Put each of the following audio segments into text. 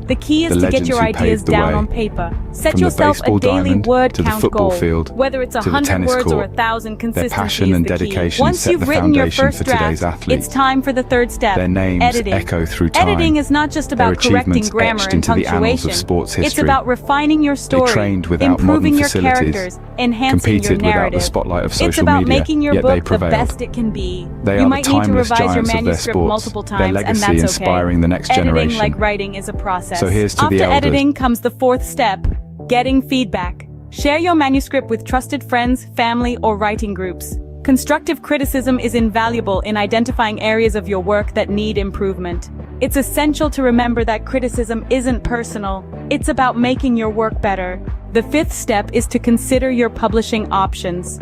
The key is to get your ideas down on paper. Set yourself a daily word count goal. Whether it's 100 words or 1,000, consistency is the key. Once you've written your first draft, it's time for the third step, editing. Editing is not just about correcting grammar and punctuation. It's about refining your story, improving your characters, enhancing your narrative. It's about making your book the best it can be. You might need to revise your manuscript multiple times, and that's okay. Editing, like writing, is a process. After editing comes the fourth step, getting feedback. Share your manuscript with trusted friends, family, or writing groups. Constructive criticism is invaluable in identifying areas of your work that need improvement. It's essential to remember that criticism isn't personal. It's about making your work better. The fifth step is to consider your publishing options.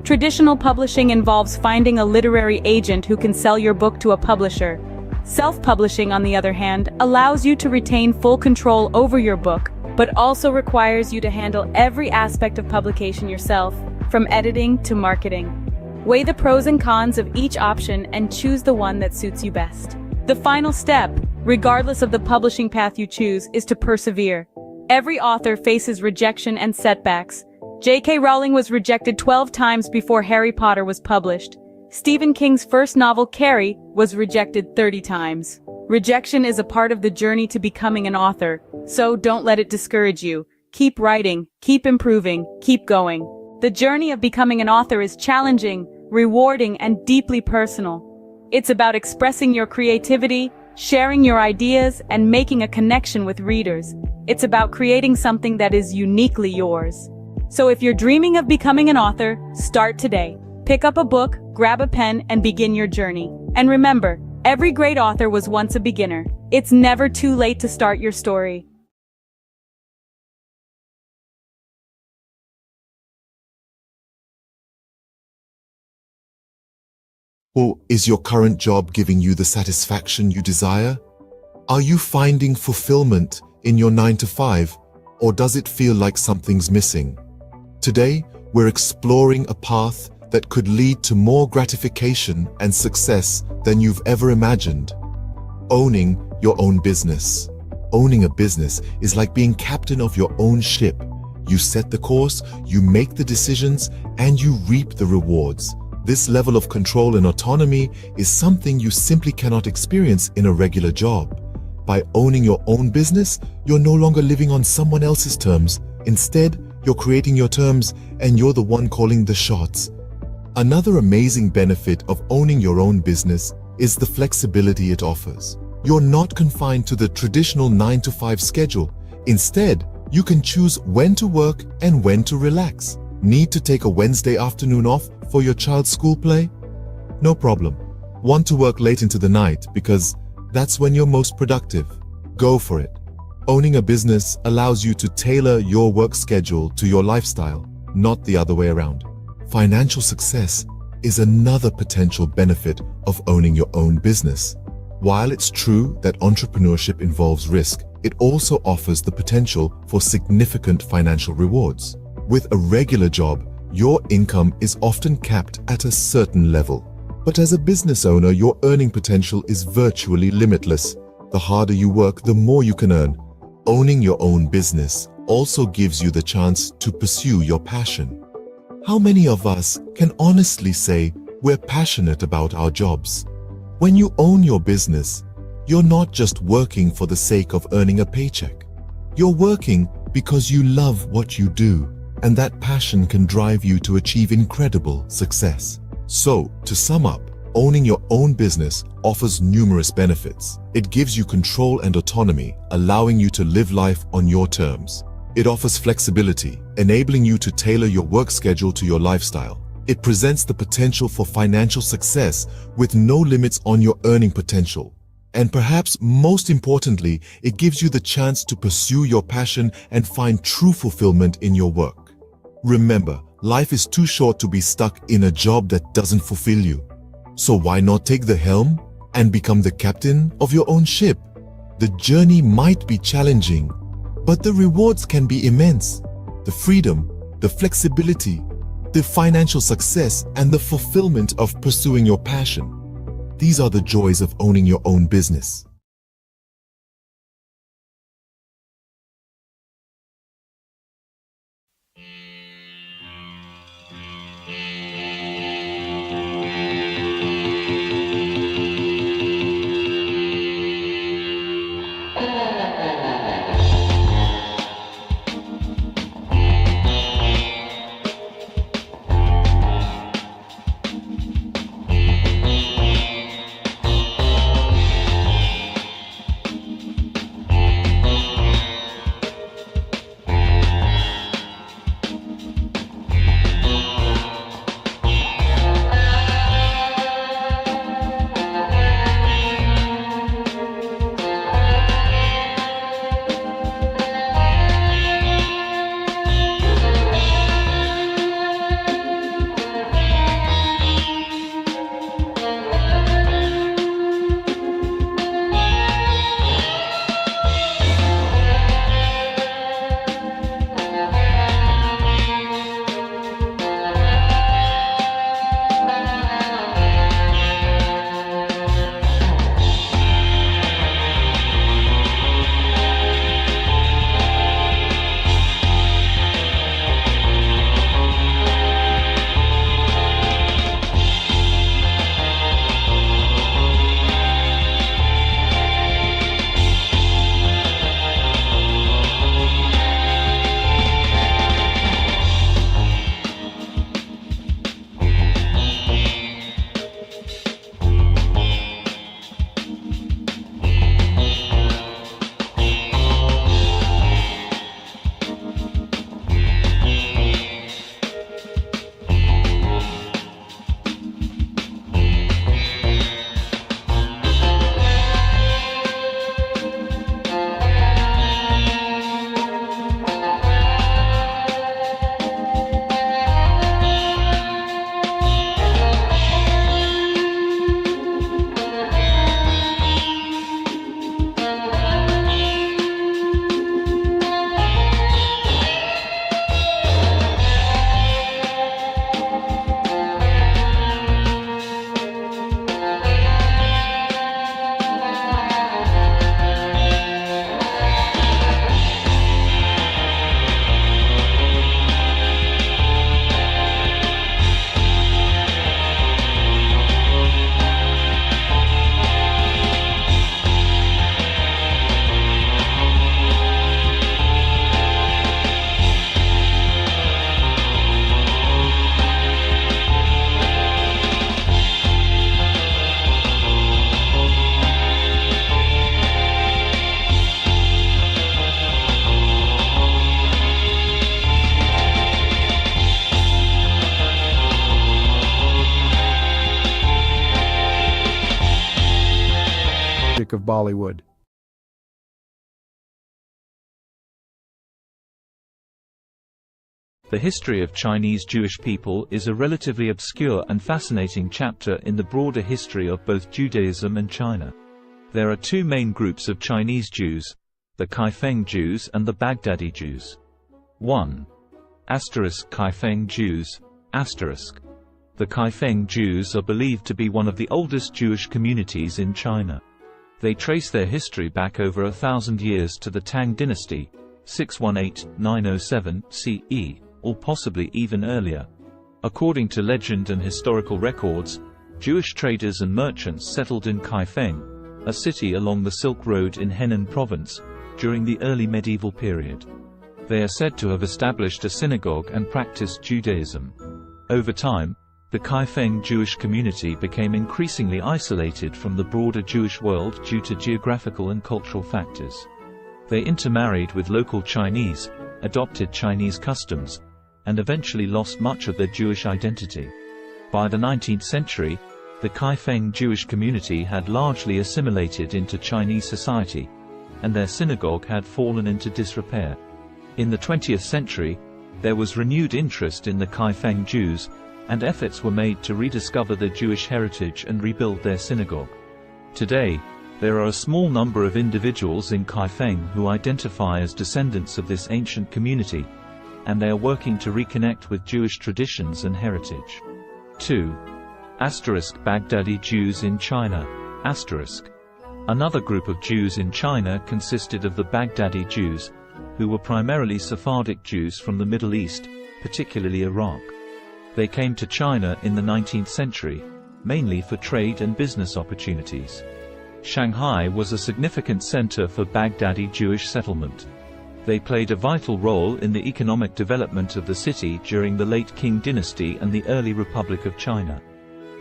Traditional publishing involves finding a literary agent who can sell your book to a publisher. Self-publishing, on the other hand, allows you to retain full control over your book, but also requires you to handle every aspect of publication yourself, from editing to marketing. Weigh the pros and cons of each option and choose the one that suits you best. The final step, regardless of the publishing path you choose, is to persevere. Every author faces rejection and setbacks. J.K. Rowling was rejected 12 times before Harry Potter was published. Stephen King's first novel, Carrie, was rejected 30 times. Rejection is a part of the journey to becoming an author, so don't let it discourage you. Keep writing, keep improving, keep going. The journey of becoming an author is challenging, rewarding, and deeply personal. It's about expressing your creativity, sharing your ideas, and making a connection with readers. It's about creating something that is uniquely yours. So if you're dreaming of becoming an author, start today. Pick up a book, grab a pen, and begin your journey. And remember, every great author was once a beginner. It's never too late to start your story. Or is your current job giving you the satisfaction you desire? Are you finding fulfillment in your 9-to-5, or does it feel like something's missing? Today, we're exploring a path that could lead to more gratification and success than you've ever imagined. Owning your own business. Owning a business is like being captain of your own ship. You set the course, you make the decisions, and you reap the rewards. This level of control and autonomy is something you simply cannot experience in a regular job. By owning your own business, you're no longer living on someone else's terms. Instead, you're creating your terms, and you're the one calling the shots. Another amazing benefit of owning your own business is the flexibility it offers. You're not confined to the traditional 9-to-5 schedule. Instead, you can choose when to work and when to relax. Need to take a Wednesday afternoon off for your child's school play? No problem. Want to work late into the night because that's when you're most productive? Go for it. Owning a business allows you to tailor your work schedule to your lifestyle, not the other way around. Financial success is another potential benefit of owning your own business. While it's true that entrepreneurship involves risk, it also offers the potential for significant financial rewards. With a regular job, your income is often capped at a certain level. But as a business owner, your earning potential is virtually limitless. The harder you work, the more you can earn. Owning your own business also gives you the chance to pursue your passion. How many of us can honestly say we're passionate about our jobs? When you own your business, you're not just working for the sake of earning a paycheck. You're working because you love what you do, and that passion can drive you to achieve incredible success. So, to sum up, owning your own business offers numerous benefits. It gives you control and autonomy, allowing you to live life on your terms. It offers flexibility, enabling you to tailor your work schedule to your lifestyle. It presents the potential for financial success with no limits on your earning potential. And perhaps most importantly, it gives you the chance to pursue your passion and find true fulfillment in your work. Remember, life is too short to be stuck in a job that doesn't fulfill you. So why not take the helm and become the captain of your own ship? The journey might be challenging, but the rewards can be immense. The freedom, the flexibility, the financial success, and the fulfillment of pursuing your passion. These are the joys of owning your own business. of Bollywood. The history of Chinese Jewish people is a relatively obscure and fascinating chapter in the broader history of both Judaism and China. There are two main groups of Chinese Jews, the Kaifeng Jews and the Baghdadi Jews. 1. Kaifeng Jews. The Kaifeng Jews are believed to be one of the oldest Jewish communities in China. They trace their history back over 1,000 years to the Tang dynasty, 618–907 CE, or possibly even earlier. According to legend and historical records, Jewish traders and merchants settled in Kaifeng, a city along the Silk Road in Henan province, during the early medieval period. They are said to have established a synagogue and practiced Judaism. Over time, the Kaifeng Jewish community became increasingly isolated from the broader Jewish world due to geographical and cultural factors. They intermarried with local Chinese, adopted Chinese customs, and eventually lost much of their Jewish identity. By the 19th century, the Kaifeng Jewish community had largely assimilated into Chinese society, and their synagogue had fallen into disrepair. In the 20th century, there was renewed interest in the Kaifeng Jews, and efforts were made to rediscover their Jewish heritage and rebuild their synagogue. Today, there are a small number of individuals in Kaifeng who identify as descendants of this ancient community, and they are working to reconnect with Jewish traditions and heritage. 2. Baghdadi Jews in China. Another group of Jews in China consisted of the Baghdadi Jews, who were primarily Sephardic Jews from the Middle East, particularly Iraq. They came to China in the 19th century, mainly for trade and business opportunities. Shanghai was a significant center for Baghdadi Jewish settlement. They played a vital role in the economic development of the city during the late Qing dynasty and the early Republic of China.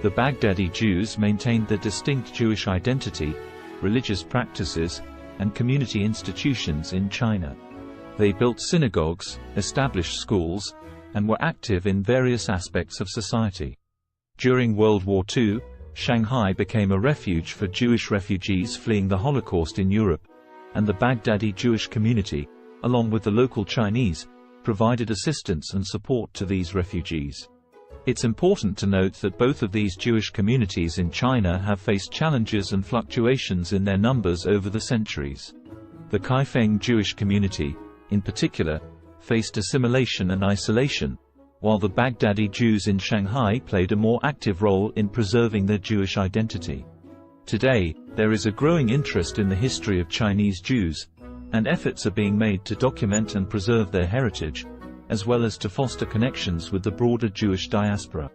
The Baghdadi Jews maintained their distinct Jewish identity, religious practices, and community institutions in China. They built synagogues, established schools, and were active in various aspects of society. During World War II, Shanghai became a refuge for Jewish refugees fleeing the Holocaust in Europe, and the Baghdadi Jewish community, along with the local Chinese, provided assistance and support to these refugees. It's important to note that both of these Jewish communities in China have faced challenges and fluctuations in their numbers over the centuries. The Kaifeng Jewish community, in particular, faced assimilation and isolation, while the Baghdadi Jews in Shanghai played a more active role in preserving their Jewish identity. Today, there is a growing interest in the history of Chinese Jews, and efforts are being made to document and preserve their heritage, as well as to foster connections with the broader Jewish diaspora.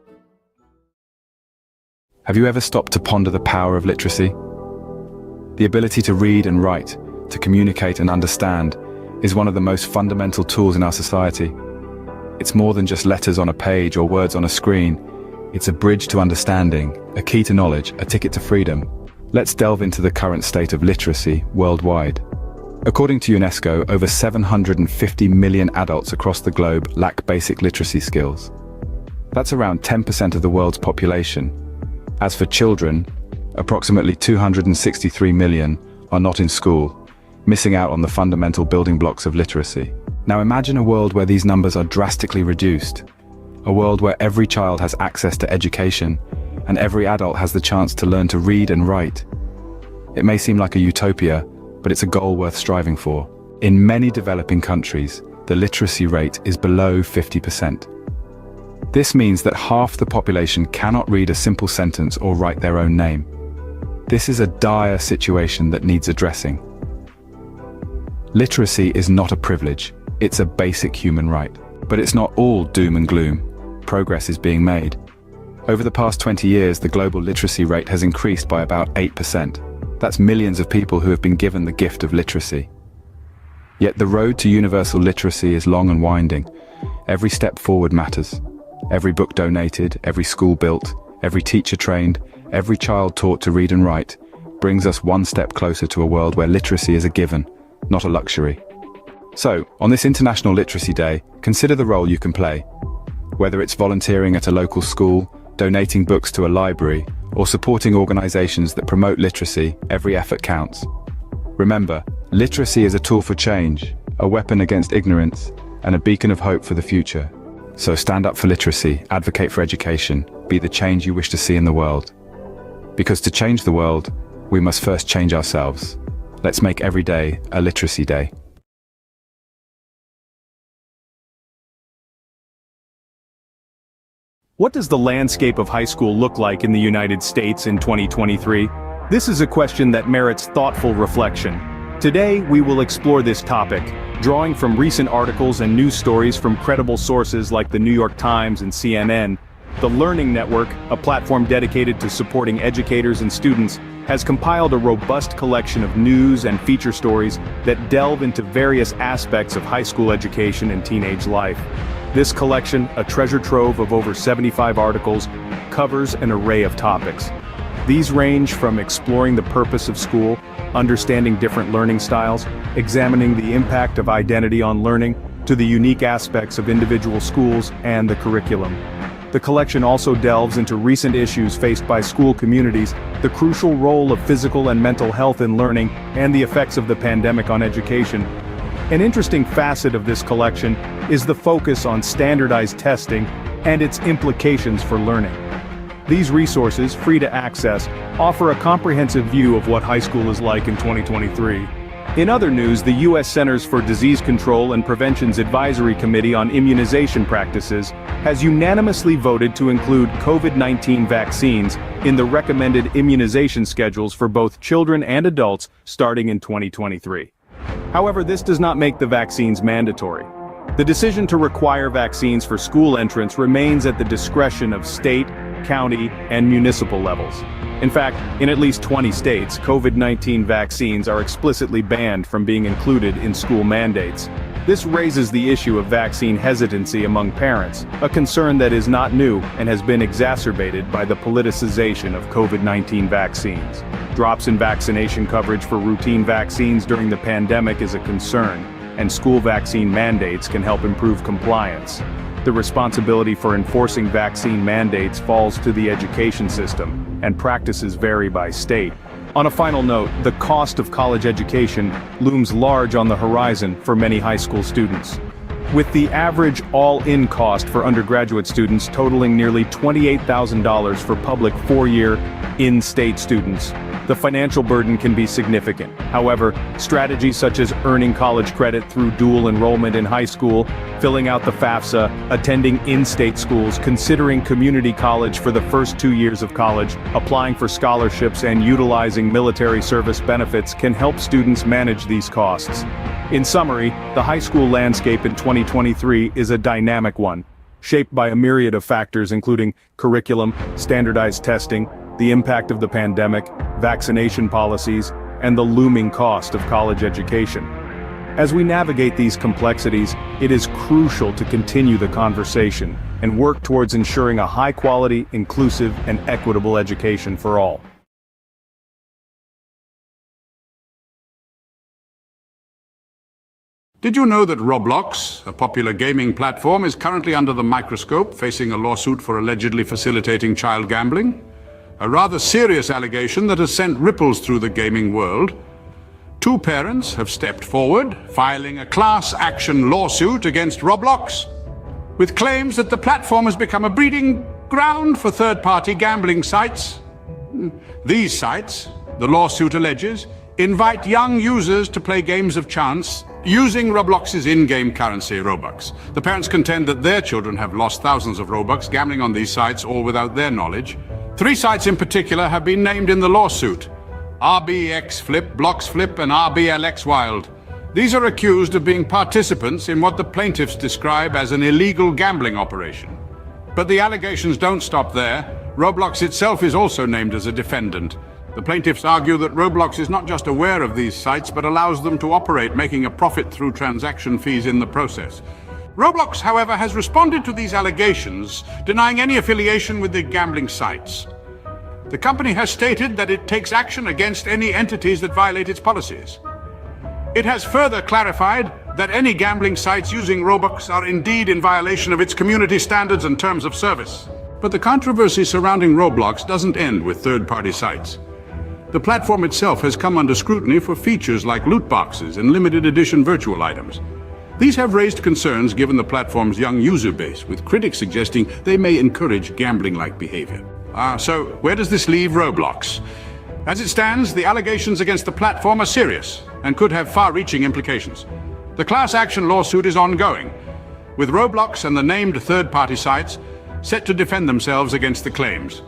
Have you ever stopped to ponder the power of literacy? The ability to read and write, to communicate and understand, is one of the most fundamental tools in our society. It's more than just letters on a page or words on a screen. It's a bridge to understanding, a key to knowledge, a ticket to freedom. Let's delve into the current state of literacy worldwide. According to UNESCO, over 750 million adults across the globe lack basic literacy skills. That's around 10% of the world's population. As for children, approximately 263 million are not in school, missing out on the fundamental building blocks of literacy. Now imagine a world where these numbers are drastically reduced. A world where every child has access to education, and every adult has the chance to learn to read and write. It may seem like a utopia, but it's a goal worth striving for. In many developing countries, the literacy rate is below 50%. This means that half the population cannot read a simple sentence or write their own name. This is a dire situation that needs addressing. Literacy is not a privilege, it's a basic human right. But it's not all doom and gloom. Progress is being made. Over the past 20 years, the global literacy rate has increased by about 8%. That's millions of people who have been given the gift of literacy. Yet the road to universal literacy is long and winding. Every step forward matters. Every book donated, every school built, every teacher trained, every child taught to read and write, brings us one step closer to a world where literacy is a given, not a luxury. So, on this International Literacy Day, consider the role you can play. Whether it's volunteering at a local school, donating books to a library, or supporting organizations that promote literacy, every effort counts. Remember, literacy is a tool for change, a weapon against ignorance, and a beacon of hope for the future. So stand up for literacy, advocate for education, be the change you wish to see in the world. Because to change the world, we must first change ourselves. Let's make every day a literacy day. What does the landscape of high school look like in the United States in 2023? This is a question that merits thoughtful reflection. Today, we will explore this topic, drawing from recent articles and news stories from credible sources like the New York Times and CNN. The Learning Network, a platform dedicated to supporting educators and students, has compiled a robust collection of news and feature stories that delve into various aspects of high school education and teenage life. This collection, a treasure trove of over 75 articles, covers an array of topics. These range from exploring the purpose of school, understanding different learning styles, examining the impact of identity on learning, to the unique aspects of individual schools and the curriculum. The collection also delves into recent issues faced by school communities, the crucial role of physical and mental health in learning, and the effects of the pandemic on education. An interesting facet of this collection is the focus on standardized testing and its implications for learning. These resources, free to access, offer a comprehensive view of what high school is like in 2023. In other news, the U.S. Centers for Disease Control and Prevention's Advisory Committee on Immunization Practices has unanimously voted to include COVID-19 vaccines in the recommended immunization schedules for both children and adults starting in 2023. However, this does not make the vaccines mandatory. The decision to require vaccines for school entrance remains at the discretion of state, county, and municipal levels. In fact, in at least 20 states, COVID-19 vaccines are explicitly banned from being included in school mandates. This raises the issue of vaccine hesitancy among parents, a concern that is not new and has been exacerbated by the politicization of COVID-19 vaccines. Drops in vaccination coverage for routine vaccines during the pandemic is a concern, and school vaccine mandates can help improve compliance. The responsibility for enforcing vaccine mandates falls to the education system, and practices vary by state. On a final note, the cost of college education looms large on the horizon for many high school students. With the average all-in cost for undergraduate students totaling nearly $28,000 for public four-year, in-state students, the financial burden can be significant. However, strategies such as earning college credit through dual enrollment in high school, filling out the FAFSA, attending in-state schools, considering community college for the first 2 years of college, applying for scholarships, and utilizing military service benefits can help students manage these costs. In summary, the high school landscape in 2023 is a dynamic one, shaped by a myriad of factors including curriculum, standardized testing, the impact of the pandemic, vaccination policies, and the looming cost of college education. As we navigate these complexities, it is crucial to continue the conversation and work towards ensuring a high-quality, inclusive, and equitable education for all. Did you know that Roblox, a popular gaming platform, is currently under the microscope, facing a lawsuit for allegedly facilitating child gambling? A rather serious allegation that has sent ripples through the gaming world. Two parents have stepped forward, filing a class action lawsuit against Roblox, with claims that the platform has become a breeding ground for third-party gambling sites. These sites, the lawsuit alleges, invite young users to play games of chance using Roblox's in-game currency, Robux. The parents contend that their children have lost thousands of Robux gambling on these sites, all without their knowledge. 3 sites in particular have been named in the lawsuit: RBX Flip, Blocks Flip, and RBLX Wild. These are accused of being participants in what the plaintiffs describe as an illegal gambling operation. But the allegations don't stop there. Roblox itself is also named as a defendant. The plaintiffs argue that Roblox is not just aware of these sites, but allows them to operate, making a profit through transaction fees in the process. Roblox, however, has responded to these allegations, denying any affiliation with the gambling sites. The company has stated that it takes action against any entities that violate its policies. It has further clarified that any gambling sites using Robux are indeed in violation of its community standards and terms of service. But the controversy surrounding Roblox doesn't end with third-party sites. The platform itself has come under scrutiny for features like loot boxes and limited edition virtual items. These have raised concerns given the platform's young user base, with critics suggesting they may encourage gambling-like behavior. So where does this leave Roblox? As it stands, the allegations against the platform are serious and could have far-reaching implications. The class action lawsuit is ongoing, with Roblox and the named third-party sites set to defend themselves against the claims.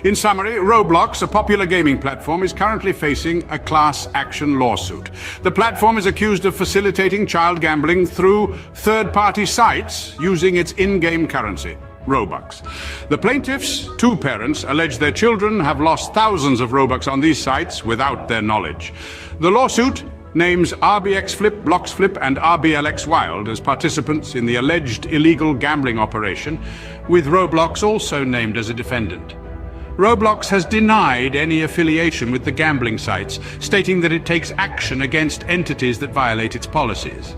In summary, Roblox, a popular gaming platform, is currently facing a class action lawsuit. The platform is accused of facilitating child gambling through third-party sites using its in-game currency, Robux. The plaintiffs, two parents, allege their children have lost thousands of Robux on these sites without their knowledge. The lawsuit names RBX Flip, Blocks Flip, and RBLX Wild as participants in the alleged illegal gambling operation, with Roblox also named as a defendant. Roblox has denied any affiliation with the gambling sites, stating that it takes action against entities that violate its policies.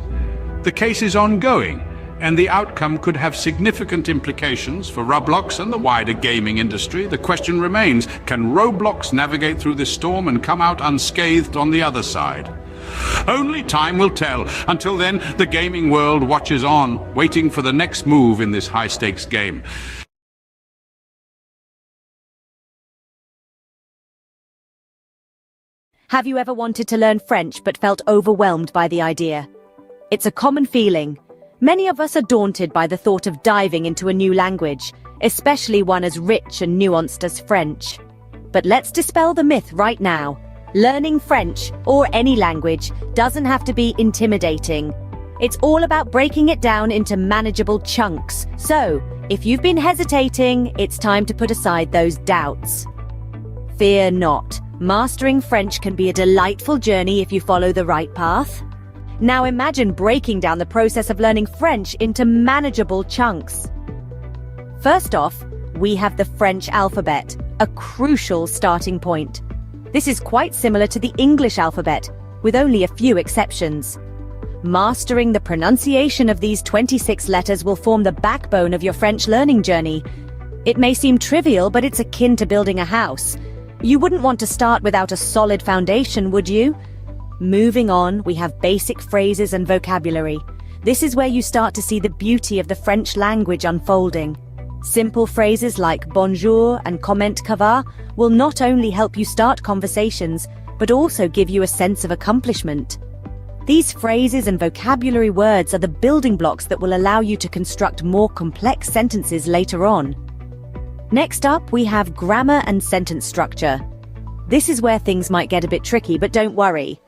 The case is ongoing, and the outcome could have significant implications for Roblox and the wider gaming industry. The question remains, can Roblox navigate through this storm and come out unscathed on the other side? Only time will tell. Until then, the gaming world watches on, waiting for the next move in this high-stakes game. Have you ever wanted to learn French but felt overwhelmed by the idea? It's a common feeling. Many of us are daunted by the thought of diving into a new language, especially one as rich and nuanced as French. But let's dispel the myth right now. Learning French, or any language, doesn't have to be intimidating. It's all about breaking it down into manageable chunks. So, if you've been hesitating, it's time to put aside those doubts. Fear not. Mastering French can be a delightful journey if you follow the right path. Now imagine breaking down the process of learning French into manageable chunks. First off, we have the French alphabet, a crucial starting point. This is quite similar to the English alphabet, with only a few exceptions. Mastering the pronunciation of these 26 letters will form the backbone of your French learning journey. It may seem trivial, but it's akin to building a house. You wouldn't want to start without a solid foundation, would you? Moving on, we have basic phrases and vocabulary. This is where you start to see the beauty of the French language unfolding. Simple phrases like bonjour and comment ça va will not only help you start conversations, but also give you a sense of accomplishment. These phrases and vocabulary words are the building blocks that will allow you to construct more complex sentences later on. Next up, we have grammar and sentence structure. This is where things might get a bit tricky, but don't worry.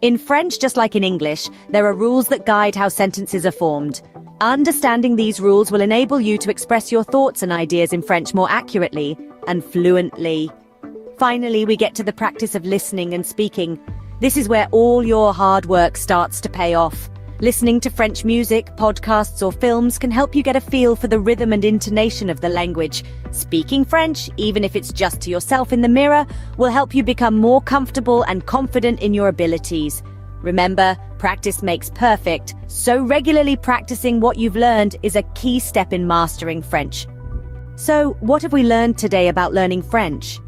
In French, just like in English, there are rules that guide how sentences are formed. Understanding these rules will enable you to express your thoughts and ideas in French more accurately and fluently. Finally, we get to the practice of listening and speaking. This is where all your hard work starts to pay off. Listening to French music, podcasts, or films can help you get a feel for the rhythm and intonation of the language. Speaking French, even if it's just to yourself in the mirror, will help you become more comfortable and confident in your abilities. Remember, practice makes perfect, so regularly practicing what you've learned is a key step in mastering French. So, what have we learned today about learning French?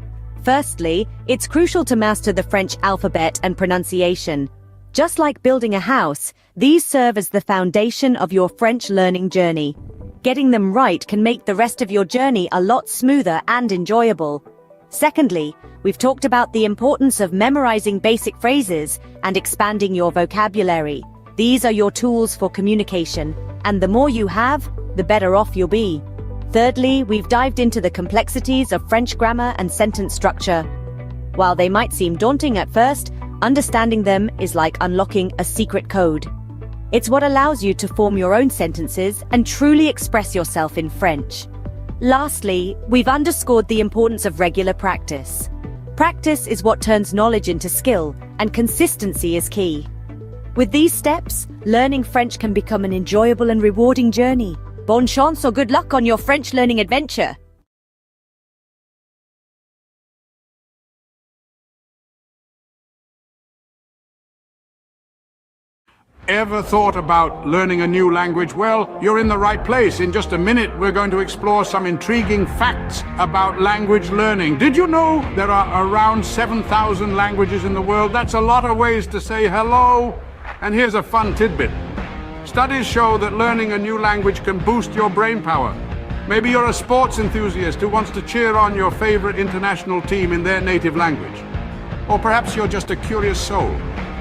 Firstly, it's crucial to master the French alphabet and pronunciation. Just like building a house, these serve as the foundation of your French learning journey. Getting them right can make the rest of your journey a lot smoother and enjoyable. Secondly, we've talked about the importance of memorizing basic phrases and expanding your vocabulary. These are your tools for communication, and the more you have, the better off you'll be. Thirdly, we've dived into the complexities of French grammar and sentence structure. While they might seem daunting at first, understanding them is like unlocking a secret code. It's what allows you to form your own sentences and truly express yourself in French. Lastly, we've underscored the importance of regular practice. Practice is what turns knowledge into skill, and consistency is key. With these steps, learning French can become an enjoyable and rewarding journey. Bonne chance or good luck on your French learning adventure! Ever thought about learning a new language? Well, you're in the right place. In just a minute, we're going to explore some intriguing facts about language learning. Did you know there are around 7,000 languages in the world? That's a lot of ways to say hello. And here's a fun tidbit. Studies show that learning a new language can boost your brain power. Maybe you're a sports enthusiast who wants to cheer on your favorite international team in their native language. Or perhaps you're just a curious soul,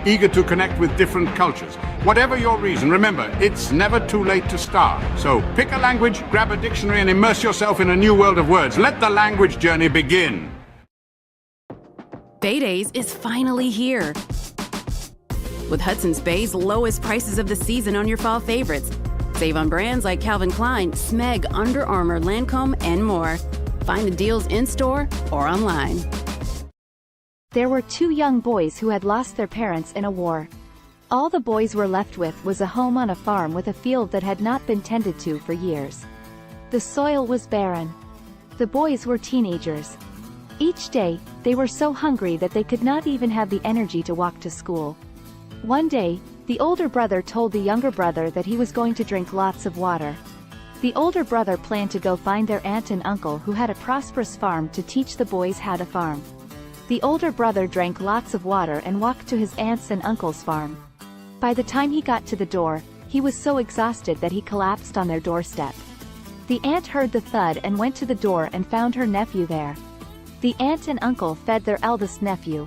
eager to connect with different cultures. Whatever your reason, remember, it's never too late to start. So pick a language, grab a dictionary, and immerse yourself in a new world of words. Let the language journey begin. Bay Days is finally here. With Hudson's Bay's lowest prices of the season on your fall favorites. Save on brands like Calvin Klein, Smeg, Under Armour, Lancome, and more. Find the deals in-store or online. There were two young boys who had lost their parents in a war. All the boys were left with was a home on a farm with a field that had not been tended to for years. The soil was barren. The boys were teenagers. Each day, they were so hungry that they could not even have the energy to walk to school. One day, the older brother told the younger brother that he was going to drink lots of water. The older brother planned to go find their aunt and uncle who had a prosperous farm to teach the boys how to farm. The older brother drank lots of water and walked to his aunt's and uncle's farm. By the time he got to the door, he was so exhausted that he collapsed on their doorstep. The aunt heard the thud and went to the door and found her nephew there. The aunt and uncle fed their eldest nephew.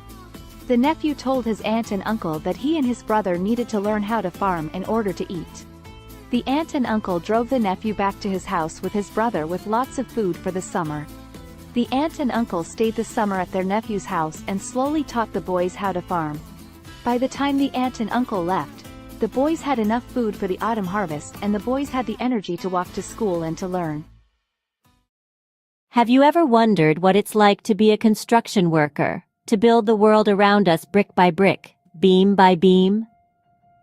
The nephew told his aunt and uncle that he and his brother needed to learn how to farm in order to eat. The aunt and uncle drove the nephew back to his house with his brother with lots of food for the summer. The aunt and uncle stayed the summer at their nephew's house and slowly taught the boys how to farm. By the time the aunt and uncle left, the boys had enough food for the autumn harvest and the boys had the energy to walk to school and to learn. Have you ever wondered what it's like to be a construction worker, to build the world around us brick by brick, beam by beam?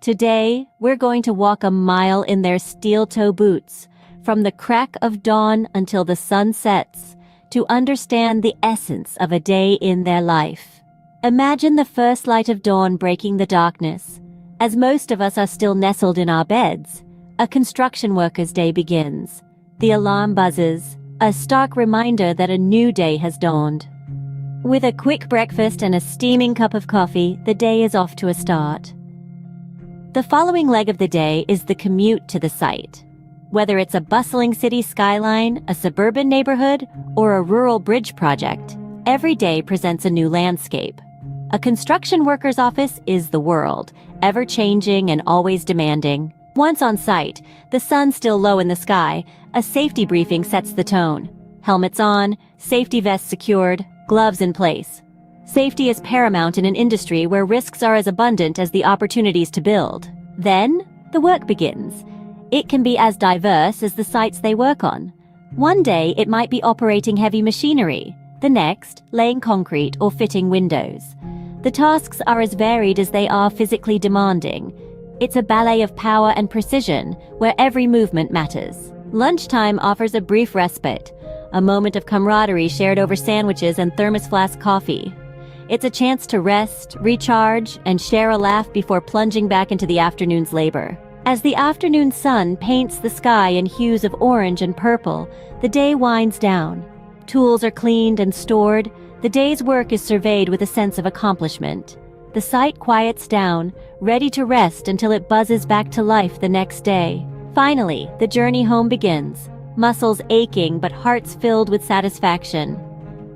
Today, we're going to walk a mile in their steel-toe boots, from the crack of dawn until the sun sets, to understand the essence of a day in their life. Imagine the first light of dawn breaking the darkness. As most of us are still nestled in our beds, a construction worker's day begins. The alarm buzzes, a stark reminder that a new day has dawned. With a quick breakfast and a steaming cup of coffee, the day is off to a start. The following leg of the day is the commute to the site. Whether it's a bustling city skyline, a suburban neighborhood, or a rural bridge project, every day presents a new landscape. A construction worker's office is the world, ever-changing and always demanding. Once on site, the sun still low in the sky, a safety briefing sets the tone. Helmets on, safety vests secured, gloves in place. Safety is paramount in an industry where risks are as abundant as the opportunities to build. Then, the work begins. It can be as diverse as the sites they work on. One day, it might be operating heavy machinery. The next, laying concrete or fitting windows. The tasks are as varied as they are physically demanding. It's a ballet of power and precision, where every movement matters. Lunchtime offers a brief respite, a moment of camaraderie shared over sandwiches and thermos flask coffee. It's a chance to rest, recharge, and share a laugh before plunging back into the afternoon's labor. As the afternoon sun paints the sky in hues of orange and purple, the day winds down. Tools are cleaned and stored. The day's work is surveyed with a sense of accomplishment. The site quiets down, ready to rest until it buzzes back to life the next day. Finally, the journey home begins. Muscles aching but hearts filled with satisfaction.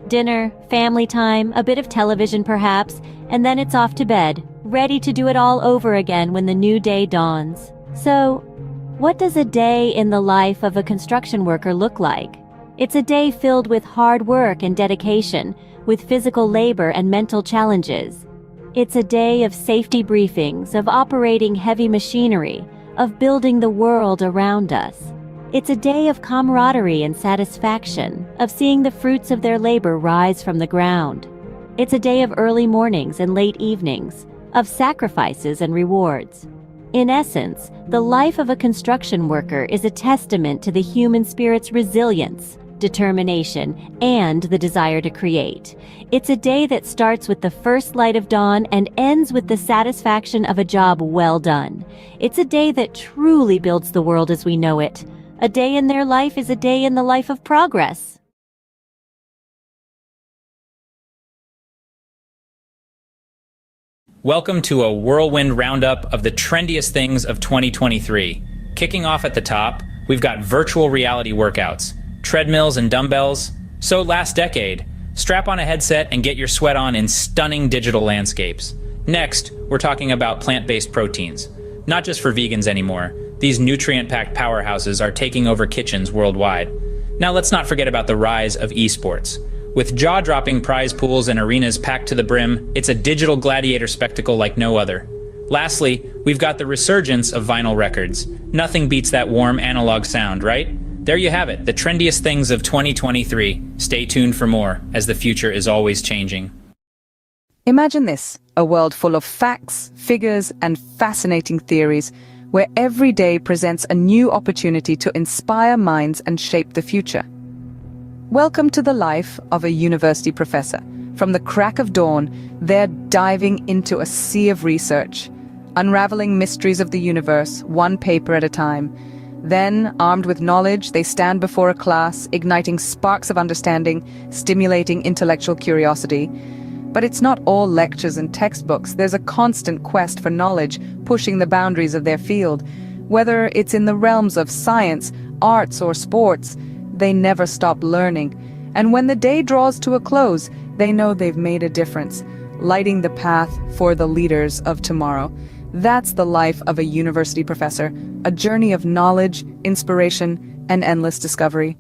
Dinner, family time, a bit of television perhaps, and then it's off to bed, ready to do it all over again when the new day dawns. So, what does a day in the life of a construction worker look like? It's a day filled with hard work and dedication, with physical labor and mental challenges. It's a day of safety briefings, of operating heavy machinery, of building the world around us. It's a day of camaraderie and satisfaction, of seeing the fruits of their labor rise from the ground. It's a day of early mornings and late evenings, of sacrifices and rewards. In essence, the life of a construction worker is a testament to the human spirit's resilience, determination, and the desire to create. It's a day that starts with the first light of dawn and ends with the satisfaction of a job well done. It's a day that truly builds the world as we know it. A day in their life is a day in the life of progress. Welcome to a whirlwind roundup of the trendiest things of 2023. Kicking off at the top, we've got virtual reality workouts, treadmills and dumbbells. So last decade, strap on a headset and get your sweat on in stunning digital landscapes. Next, we're talking about plant-based proteins. Not just for vegans anymore, these nutrient-packed powerhouses are taking over kitchens worldwide. Now let's not forget about the rise of esports. With jaw-dropping prize pools and arenas packed to the brim, it's a digital gladiator spectacle like no other. Lastly, we've got the resurgence of vinyl records. Nothing beats that warm analog sound, right? There you have it, the trendiest things of 2023. Stay tuned for more, as the future is always changing. Imagine this, a world full of facts, figures, and fascinating theories, where every day presents a new opportunity to inspire minds and shape the future. Welcome to the life of a university professor. From the crack of dawn, they're diving into a sea of research, unraveling mysteries of the universe, one paper at a time. Then, armed with knowledge, they stand before a class, igniting sparks of understanding, stimulating intellectual curiosity. But it's not all lectures and textbooks. There's a constant quest for knowledge, pushing the boundaries of their field. Whether it's in the realms of science, arts, or sports, they never stop learning. And when the day draws to a close, they know they've made a difference, lighting the path for the leaders of tomorrow. That's the life of a university professor, a journey of knowledge, inspiration, and endless discovery.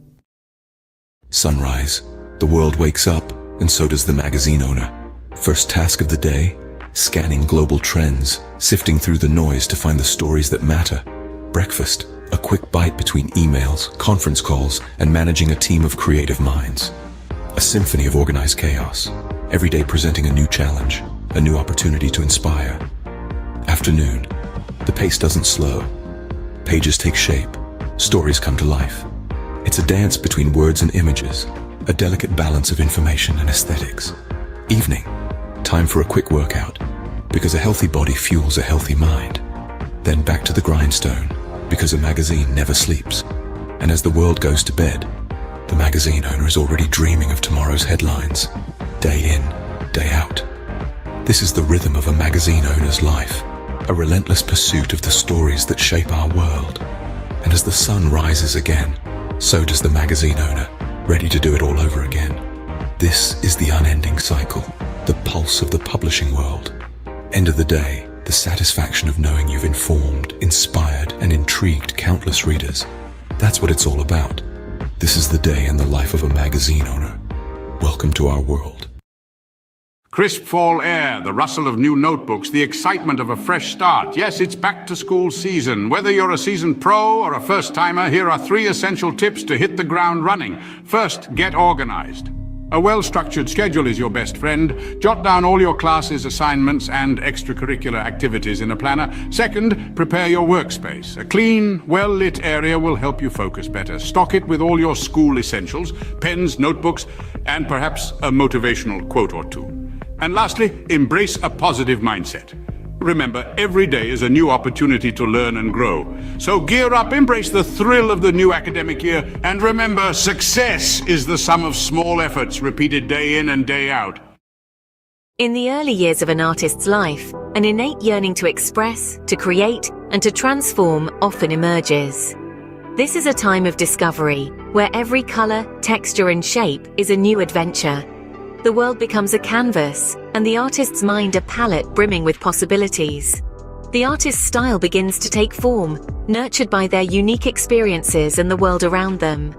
Sunrise. The world wakes up, and so does the magazine owner. First task of the day, scanning global trends, sifting through the noise to find the stories that matter. Breakfast. A quick bite between emails, conference calls, and managing a team of creative minds. A symphony of organized chaos, every day presenting a new challenge, a new opportunity to inspire. Afternoon. The pace doesn't slow. Pages take shape, stories come to life. It's a dance between words and images, a delicate balance of information and aesthetics. Evening. Time for a quick workout, because a healthy body fuels a healthy mind. Then back to the grindstone, because a magazine never sleeps. And as the world goes to bed, the magazine owner is already dreaming of tomorrow's headlines, day in, day out. This is the rhythm of a magazine owner's life, a relentless pursuit of the stories that shape our world. And as the sun rises again, so does the magazine owner, ready to do it all over again. This is the unending cycle, the pulse of the publishing world. End of the day, the satisfaction of knowing you've informed, inspired, and intrigued countless readers. That's what it's all about. This is the day in the life of a magazine owner. Welcome to our world. Crisp fall air, the rustle of new notebooks, the excitement of a fresh start. Yes, it's back to school season. Whether you're a seasoned pro or a first-timer, here are 3 essential tips to hit the ground running. First, get organized. A well-structured schedule is your best friend. Jot down all your classes, assignments, and extracurricular activities in a planner. Second, prepare your workspace. A clean, well-lit area will help you focus better. Stock it with all your school essentials, pens, notebooks, and perhaps a motivational quote or two. And lastly, embrace a positive mindset. Remember, every day is a new opportunity to learn and grow. So gear up, embrace the thrill of the new academic year, and remember, success is the sum of small efforts repeated day in and day out. In the early years of an artist's life, an innate yearning to express, to create, and to transform often emerges. This is a time of discovery, where every color, texture, and shape is a new adventure. The world becomes a canvas, and the artist's mind a palette brimming with possibilities. The artist's style begins to take form, nurtured by their unique experiences and the world around them.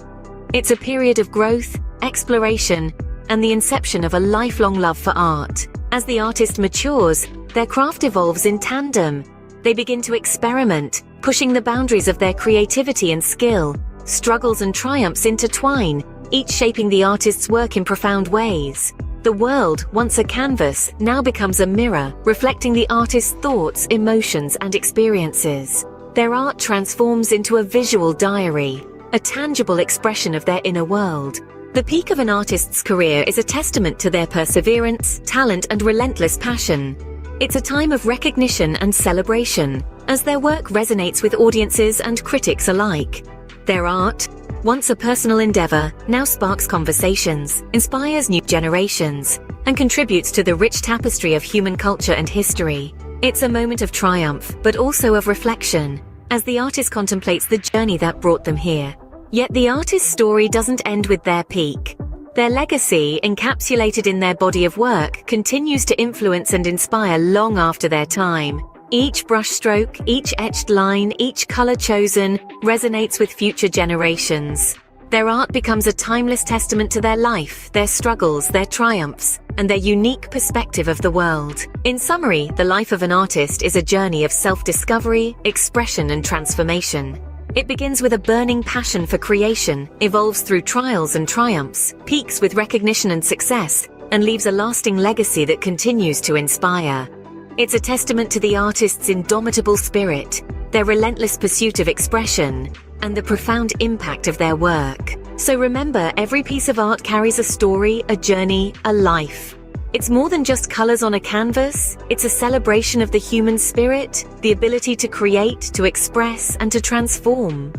It's a period of growth, exploration, and the inception of a lifelong love for art. As the artist matures, their craft evolves in tandem. They begin to experiment, pushing the boundaries of their creativity and skill. Struggles and triumphs intertwine, each shaping the artist's work in profound ways. The world, once a canvas, now becomes a mirror, reflecting the artist's thoughts, emotions, and experiences. Their art transforms into a visual diary, a tangible expression of their inner world. The peak of an artist's career is a testament to their perseverance, talent, and relentless passion. It's a time of recognition and celebration, as their work resonates with audiences and critics alike. Their art, once a personal endeavor, now sparks conversations, inspires new generations, and contributes to the rich tapestry of human culture and history. It's a moment of triumph, but also of reflection, as the artist contemplates the journey that brought them here. Yet the artist's story doesn't end with their peak. Their legacy, encapsulated in their body of work, continues to influence and inspire long after their time. Each brushstroke, each etched line, each color chosen resonates with future generations. Their art becomes a timeless testament to their life, their struggles, their triumphs, and their unique perspective of the world. In summary, the life of an artist is a journey of self-discovery, expression, and transformation. It begins with a burning passion for creation, evolves through trials and triumphs, peaks with recognition and success, and leaves a lasting legacy that continues to inspire. It's a testament to the artist's indomitable spirit, their relentless pursuit of expression, and the profound impact of their work. So remember, every piece of art carries a story, a journey, a life. It's more than just colors on a canvas. It's a celebration of the human spirit, the ability to create, to express, and to transform.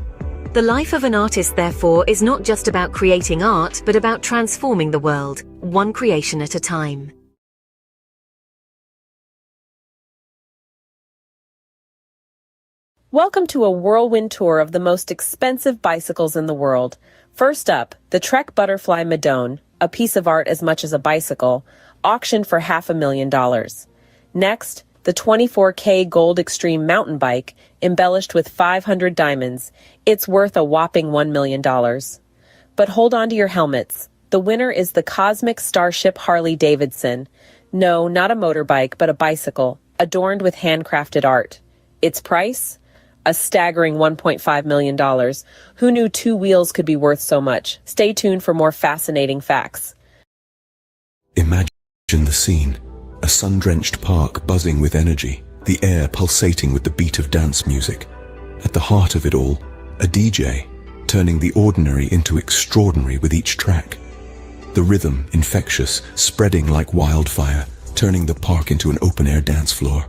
The life of an artist, therefore, is not just about creating art, but about transforming the world, one creation at a time. Welcome to a whirlwind tour of the most expensive bicycles in the world. First up, the Trek Butterfly Madone, a piece of art as much as a bicycle, auctioned for $500,000. Next, the 24K Gold Extreme mountain bike, embellished with 500 diamonds. It's worth a whopping $1 million. But hold on to your helmets. The winner is the Cosmic Starship Harley-Davidson. No, not a motorbike, but a bicycle, adorned with handcrafted art. Its price? A staggering $1.5 million. Who knew two wheels could be worth so much? Stay tuned for more fascinating facts. Imagine the scene. A sun-drenched park buzzing with energy, the air pulsating with the beat of dance music. At the heart of it all, a DJ, turning the ordinary into extraordinary with each track. The rhythm, infectious, spreading like wildfire, turning the park into an open-air dance floor.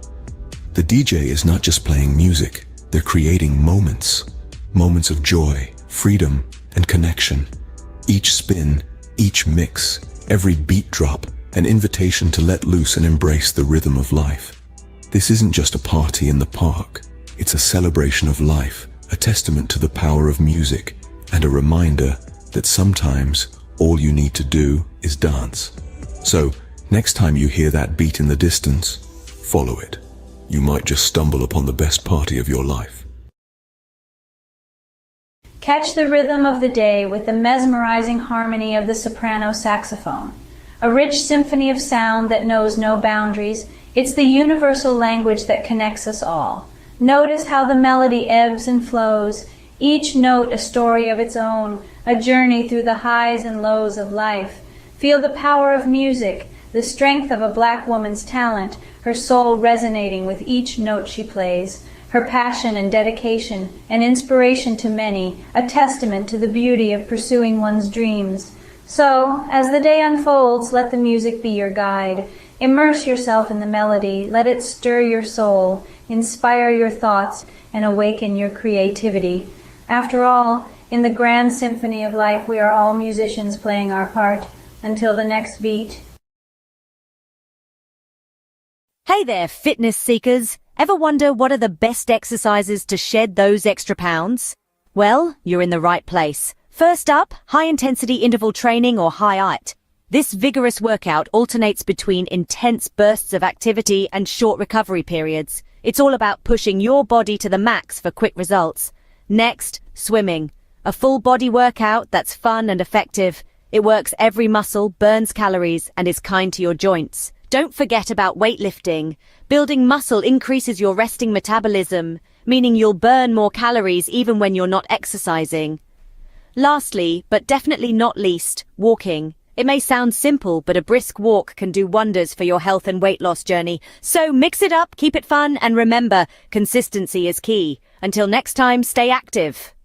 The DJ is not just playing music, they're creating moments. Moments of joy, freedom, and connection. Each spin, each mix, every beat drop, an invitation to let loose and embrace the rhythm of life. This isn't just a party in the park. It's a celebration of life, a testament to the power of music, and a reminder that sometimes all you need to do is dance. So, next time you hear that beat in the distance, follow it. You might just stumble upon the best party of your life. Catch the rhythm of the day with the mesmerizing harmony of the soprano saxophone. A rich symphony of sound that knows no boundaries. It's the universal language that connects us all. Notice how the melody ebbs and flows, each note a story of its own, a journey through the highs and lows of life. Feel the power of music, the strength of a black woman's talent, her soul resonating with each note she plays, her passion and dedication, an inspiration to many, a testament to the beauty of pursuing one's dreams. So, as the day unfolds, let the music be your guide. Immerse yourself in the melody, let it stir your soul, inspire your thoughts, and awaken your creativity. After all, in the grand symphony of life, we are all musicians playing our part. Until the next beat. Hey there, fitness seekers. Ever wonder what are the best exercises to shed those extra pounds? Well, you're in the right place. First up, high-intensity interval training or HIIT. This vigorous workout alternates between intense bursts of activity and short recovery periods. It's all about pushing your body to the max for quick results. Next, swimming. A full-body workout that's fun and effective. It works every muscle, burns calories, and is kind to your joints. Don't forget about weightlifting. Building muscle increases your resting metabolism, meaning you'll burn more calories even when you're not exercising. Lastly, but definitely not least, walking. It may sound simple, but a brisk walk can do wonders for your health and weight loss journey. So mix it up, keep it fun, and remember, consistency is key. Until next time, stay active.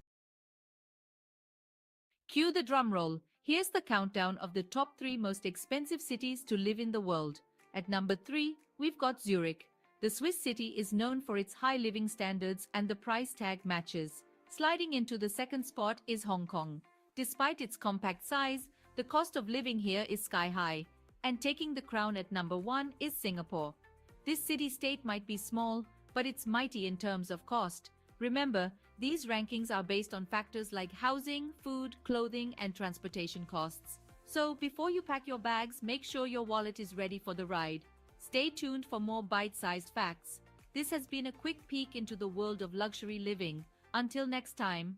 Cue the drum roll. Here's the countdown of the top 3 most expensive cities to live in the world. At number 3, we've got Zurich. The Swiss city is known for its high living standards and the price tag matches. Sliding into the second spot is Hong Kong. Despite its compact size, the cost of living here is sky high. And taking the crown at number 1 is Singapore. This city-state might be small, but it's mighty in terms of cost. Remember, these rankings are based on factors like housing, food, clothing, and transportation costs. So, before you pack your bags, make sure your wallet is ready for the ride. Stay tuned for more bite-sized facts. This has been a quick peek into the world of luxury living. Until next time.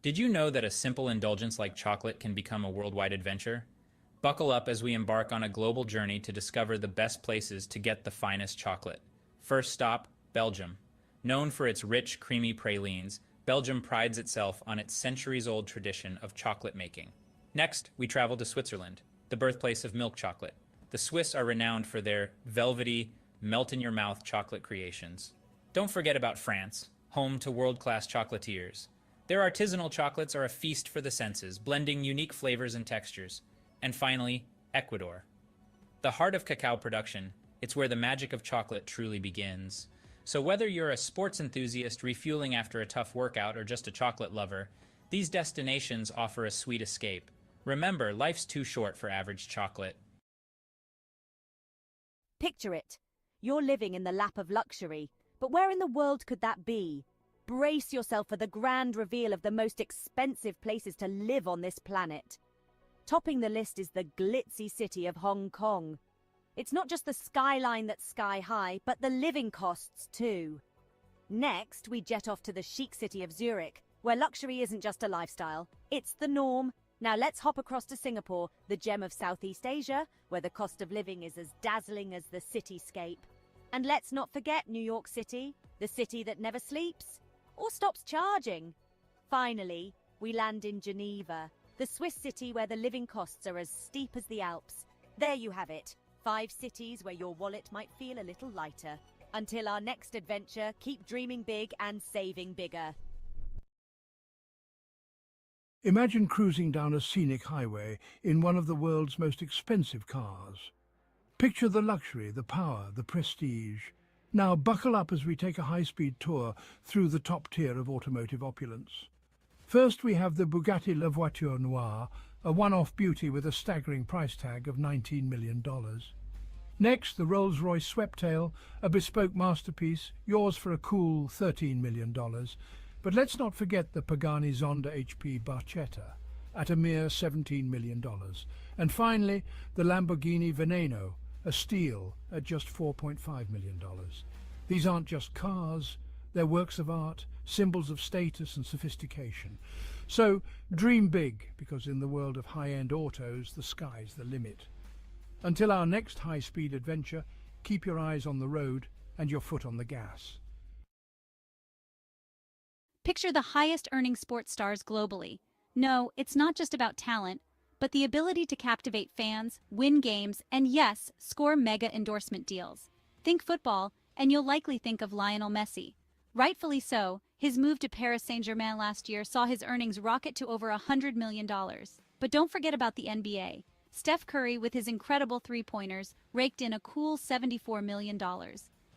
Did you know that a simple indulgence like chocolate can become a worldwide adventure? Buckle up as we embark on a global journey to discover the best places to get the finest chocolate. First stop, Belgium. Known for its rich, creamy pralines, Belgium prides itself on its centuries-old tradition of chocolate making. Next, we travel to Switzerland, the birthplace of milk chocolate. The Swiss are renowned for their velvety, melt-in-your-mouth chocolate creations. Don't forget about France, home to world-class chocolatiers. Their artisanal chocolates are a feast for the senses, blending unique flavors and textures. And finally, Ecuador. The heart of cacao production, it's where the magic of chocolate truly begins. So whether you're a sports enthusiast refueling after a tough workout or just a chocolate lover, these destinations offer a sweet escape. Remember, life's too short for average chocolate. Picture it. You're living in the lap of luxury, but where in the world could that be? Brace yourself for the grand reveal of the most expensive places to live on this planet. Topping the list is the glitzy city of Hong Kong. It's not just the skyline that's sky high, but the living costs too. Next, we jet off to the chic city of Zurich, where luxury isn't just a lifestyle, it's the norm. Now let's hop across to Singapore, the gem of Southeast Asia, where the cost of living is as dazzling as the cityscape. And let's not forget New York City, the city that never sleeps or stops charging. Finally, we land in Geneva, the Swiss city where the living costs are as steep as the Alps. There you have it, 5 cities where your wallet might feel a little lighter. Until our next adventure, keep dreaming big and saving bigger. Imagine cruising down a scenic highway in one of the world's most expensive cars. Picture the luxury, the power, the prestige. Now buckle up as we take a high-speed tour through the top tier of automotive opulence. First we have the Bugatti La Voiture Noire, a one-off beauty with a staggering price tag of $19 million. Next, the Rolls-Royce Sweptail, a bespoke masterpiece, yours for a cool $13 million. But let's not forget the Pagani Zonda HP Barchetta, at a mere $17 million. And finally, the Lamborghini Veneno, a steal at just $4.5 million. These aren't just cars, they're works of art, symbols of status and sophistication. So dream big, because in the world of high-end autos, the sky's the limit. Until our next high-speed adventure, keep your eyes on the road and your foot on the gas. Picture the highest-earning sports stars globally. No, it's not just about talent, but the ability to captivate fans, win games, and yes, score mega endorsement deals. Think football, and you'll likely think of Lionel Messi. Rightfully so, his move to Paris Saint-Germain last year saw his earnings rocket to over $100 million. But don't forget about the NBA. Steph Curry, with his incredible three-pointers, raked in a cool $74 million.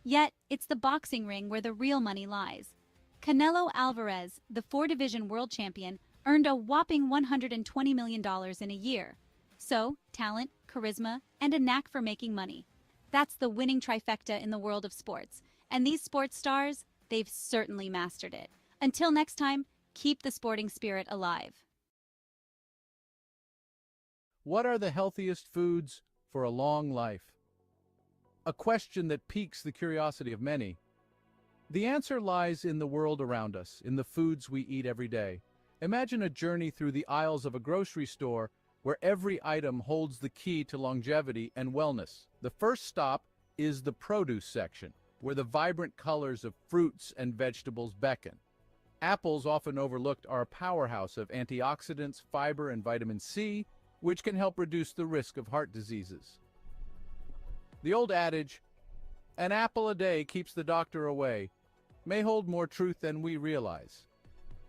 Yet, it's the boxing ring where the real money lies. Canelo Alvarez, the four-division world champion, earned a whopping $120 million in a year. So, talent, charisma, and a knack for making money. That's the winning trifecta in the world of sports. And these sports stars, they've certainly mastered it. Until next time, keep the sporting spirit alive. What are the healthiest foods for a long life? A question that piques the curiosity of many. The answer lies in the world around us, in the foods we eat every day. Imagine a journey through the aisles of a grocery store where every item holds the key to longevity and wellness. The first stop is the produce section, where the vibrant colors of fruits and vegetables beckon. Apples, often overlooked, are a powerhouse of antioxidants, fiber, and vitamin C, which can help reduce the risk of heart diseases. The old adage, "An apple a day keeps the doctor away," may hold more truth than we realize.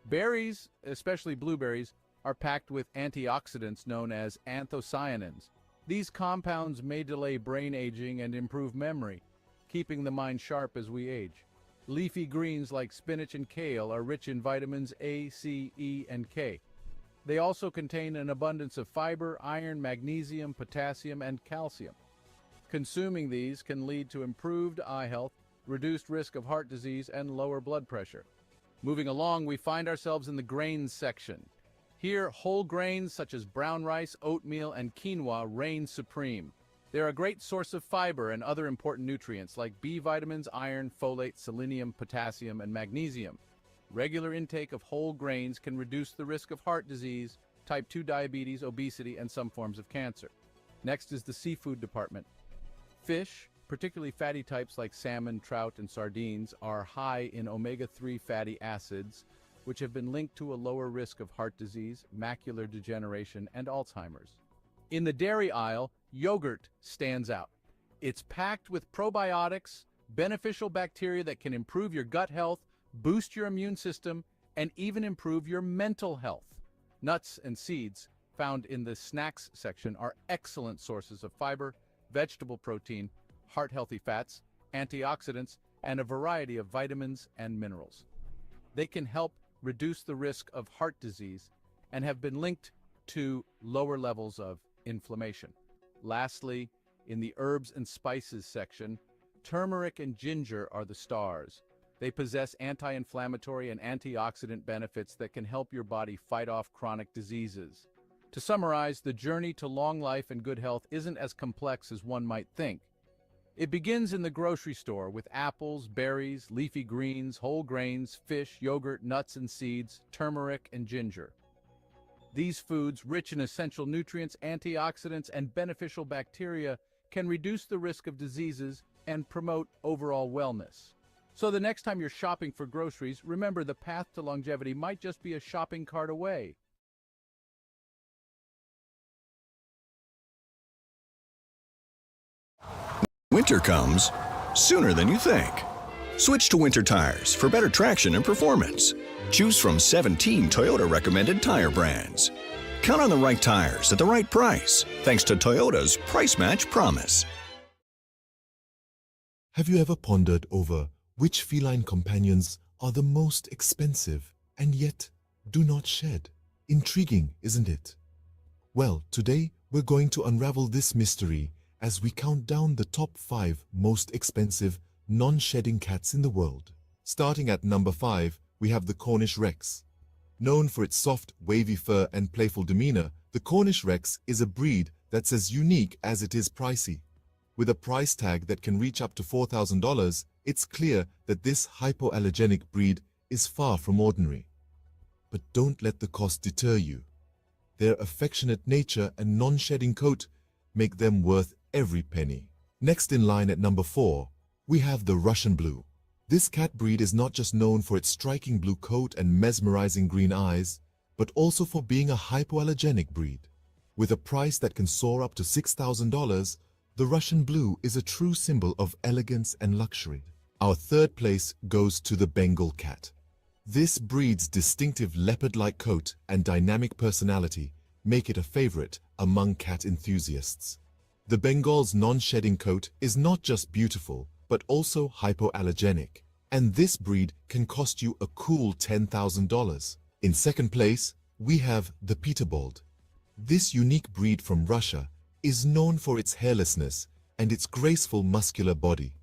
Berries, especially blueberries, are packed with antioxidants known as anthocyanins. These compounds may delay brain aging and improve memory, keeping the mind sharp as we age. Leafy greens like spinach and kale are rich in vitamins A, C, E, and K. They also contain an abundance of fiber, iron, magnesium, potassium, and calcium. Consuming these can lead to improved eye health, reduced risk of heart disease, and lower blood pressure. Moving along, we find ourselves in the grains section. Here, whole grains such as brown rice, oatmeal, and quinoa reign supreme. They're a great source of fiber and other important nutrients like B vitamins, iron, folate, selenium, potassium, and magnesium. Regular intake of whole grains can reduce the risk of heart disease, type 2 diabetes, obesity, and some forms of cancer. Next is the seafood department. Fish, particularly fatty types like salmon, trout, and sardines, are high in omega-3 fatty acids, which have been linked to a lower risk of heart disease, macular degeneration, and Alzheimer's. In the dairy aisle, yogurt stands out. It's packed with probiotics, beneficial bacteria that can improve your gut health, boost your immune system, and even improve your mental health. Nuts and seeds, found in the snacks section, are excellent sources of fiber, vegetable protein, heart-healthy fats, antioxidants, and a variety of vitamins and minerals. They can help reduce the risk of heart disease and have been linked to lower levels of inflammation. Lastly, in the herbs and spices section, turmeric and ginger are the stars. They possess anti-inflammatory and antioxidant benefits that can help your body fight off chronic diseases. To summarize, the journey to long life and good health isn't as complex as one might think. It begins in the grocery store with apples, berries, leafy greens, whole grains, fish, yogurt, nuts and seeds, turmeric, and ginger. These foods, rich in essential nutrients, antioxidants, and beneficial bacteria, can reduce the risk of diseases and promote overall wellness. So the next time you're shopping for groceries, remember the path to longevity might just be a shopping cart away. Winter comes sooner than you think. Switch to Winter tires for better traction and performance. Choose from 17 Toyota recommended tire brands. Count on the right tires at the right price, thanks to Toyota's Price Match Promise. Have you ever pondered over which feline companions are the most expensive and yet do not shed? Intriguing, isn't it? Well, today we're going to unravel this mystery as we count down the top 5 most expensive non-shedding cats in the world. Starting at number 5, we have the Cornish Rex. Known for its soft, wavy fur and playful demeanor, the Cornish Rex is a breed that's as unique as it is pricey. With a price tag that can reach up to $4,000, it's clear that this hypoallergenic breed is far from ordinary. But don't let the cost deter you. Their affectionate nature and non-shedding coat make them worth every penny. Next in line at number 4, we have the Russian Blue. This cat breed is not just known for its striking blue coat and mesmerizing green eyes, but also for being a hypoallergenic breed. With a price that can soar up to $6,000, the Russian Blue is a true symbol of elegance and luxury. Our third place goes to the Bengal cat. This breed's distinctive leopard-like coat and dynamic personality make it a favorite among cat enthusiasts. The Bengal's non-shedding coat is not just beautiful, but also hypoallergenic, and this breed can cost you a cool $10,000. In second place, we have the Peterbilt. This unique breed from Russia is known for its hairlessness and its graceful muscular body.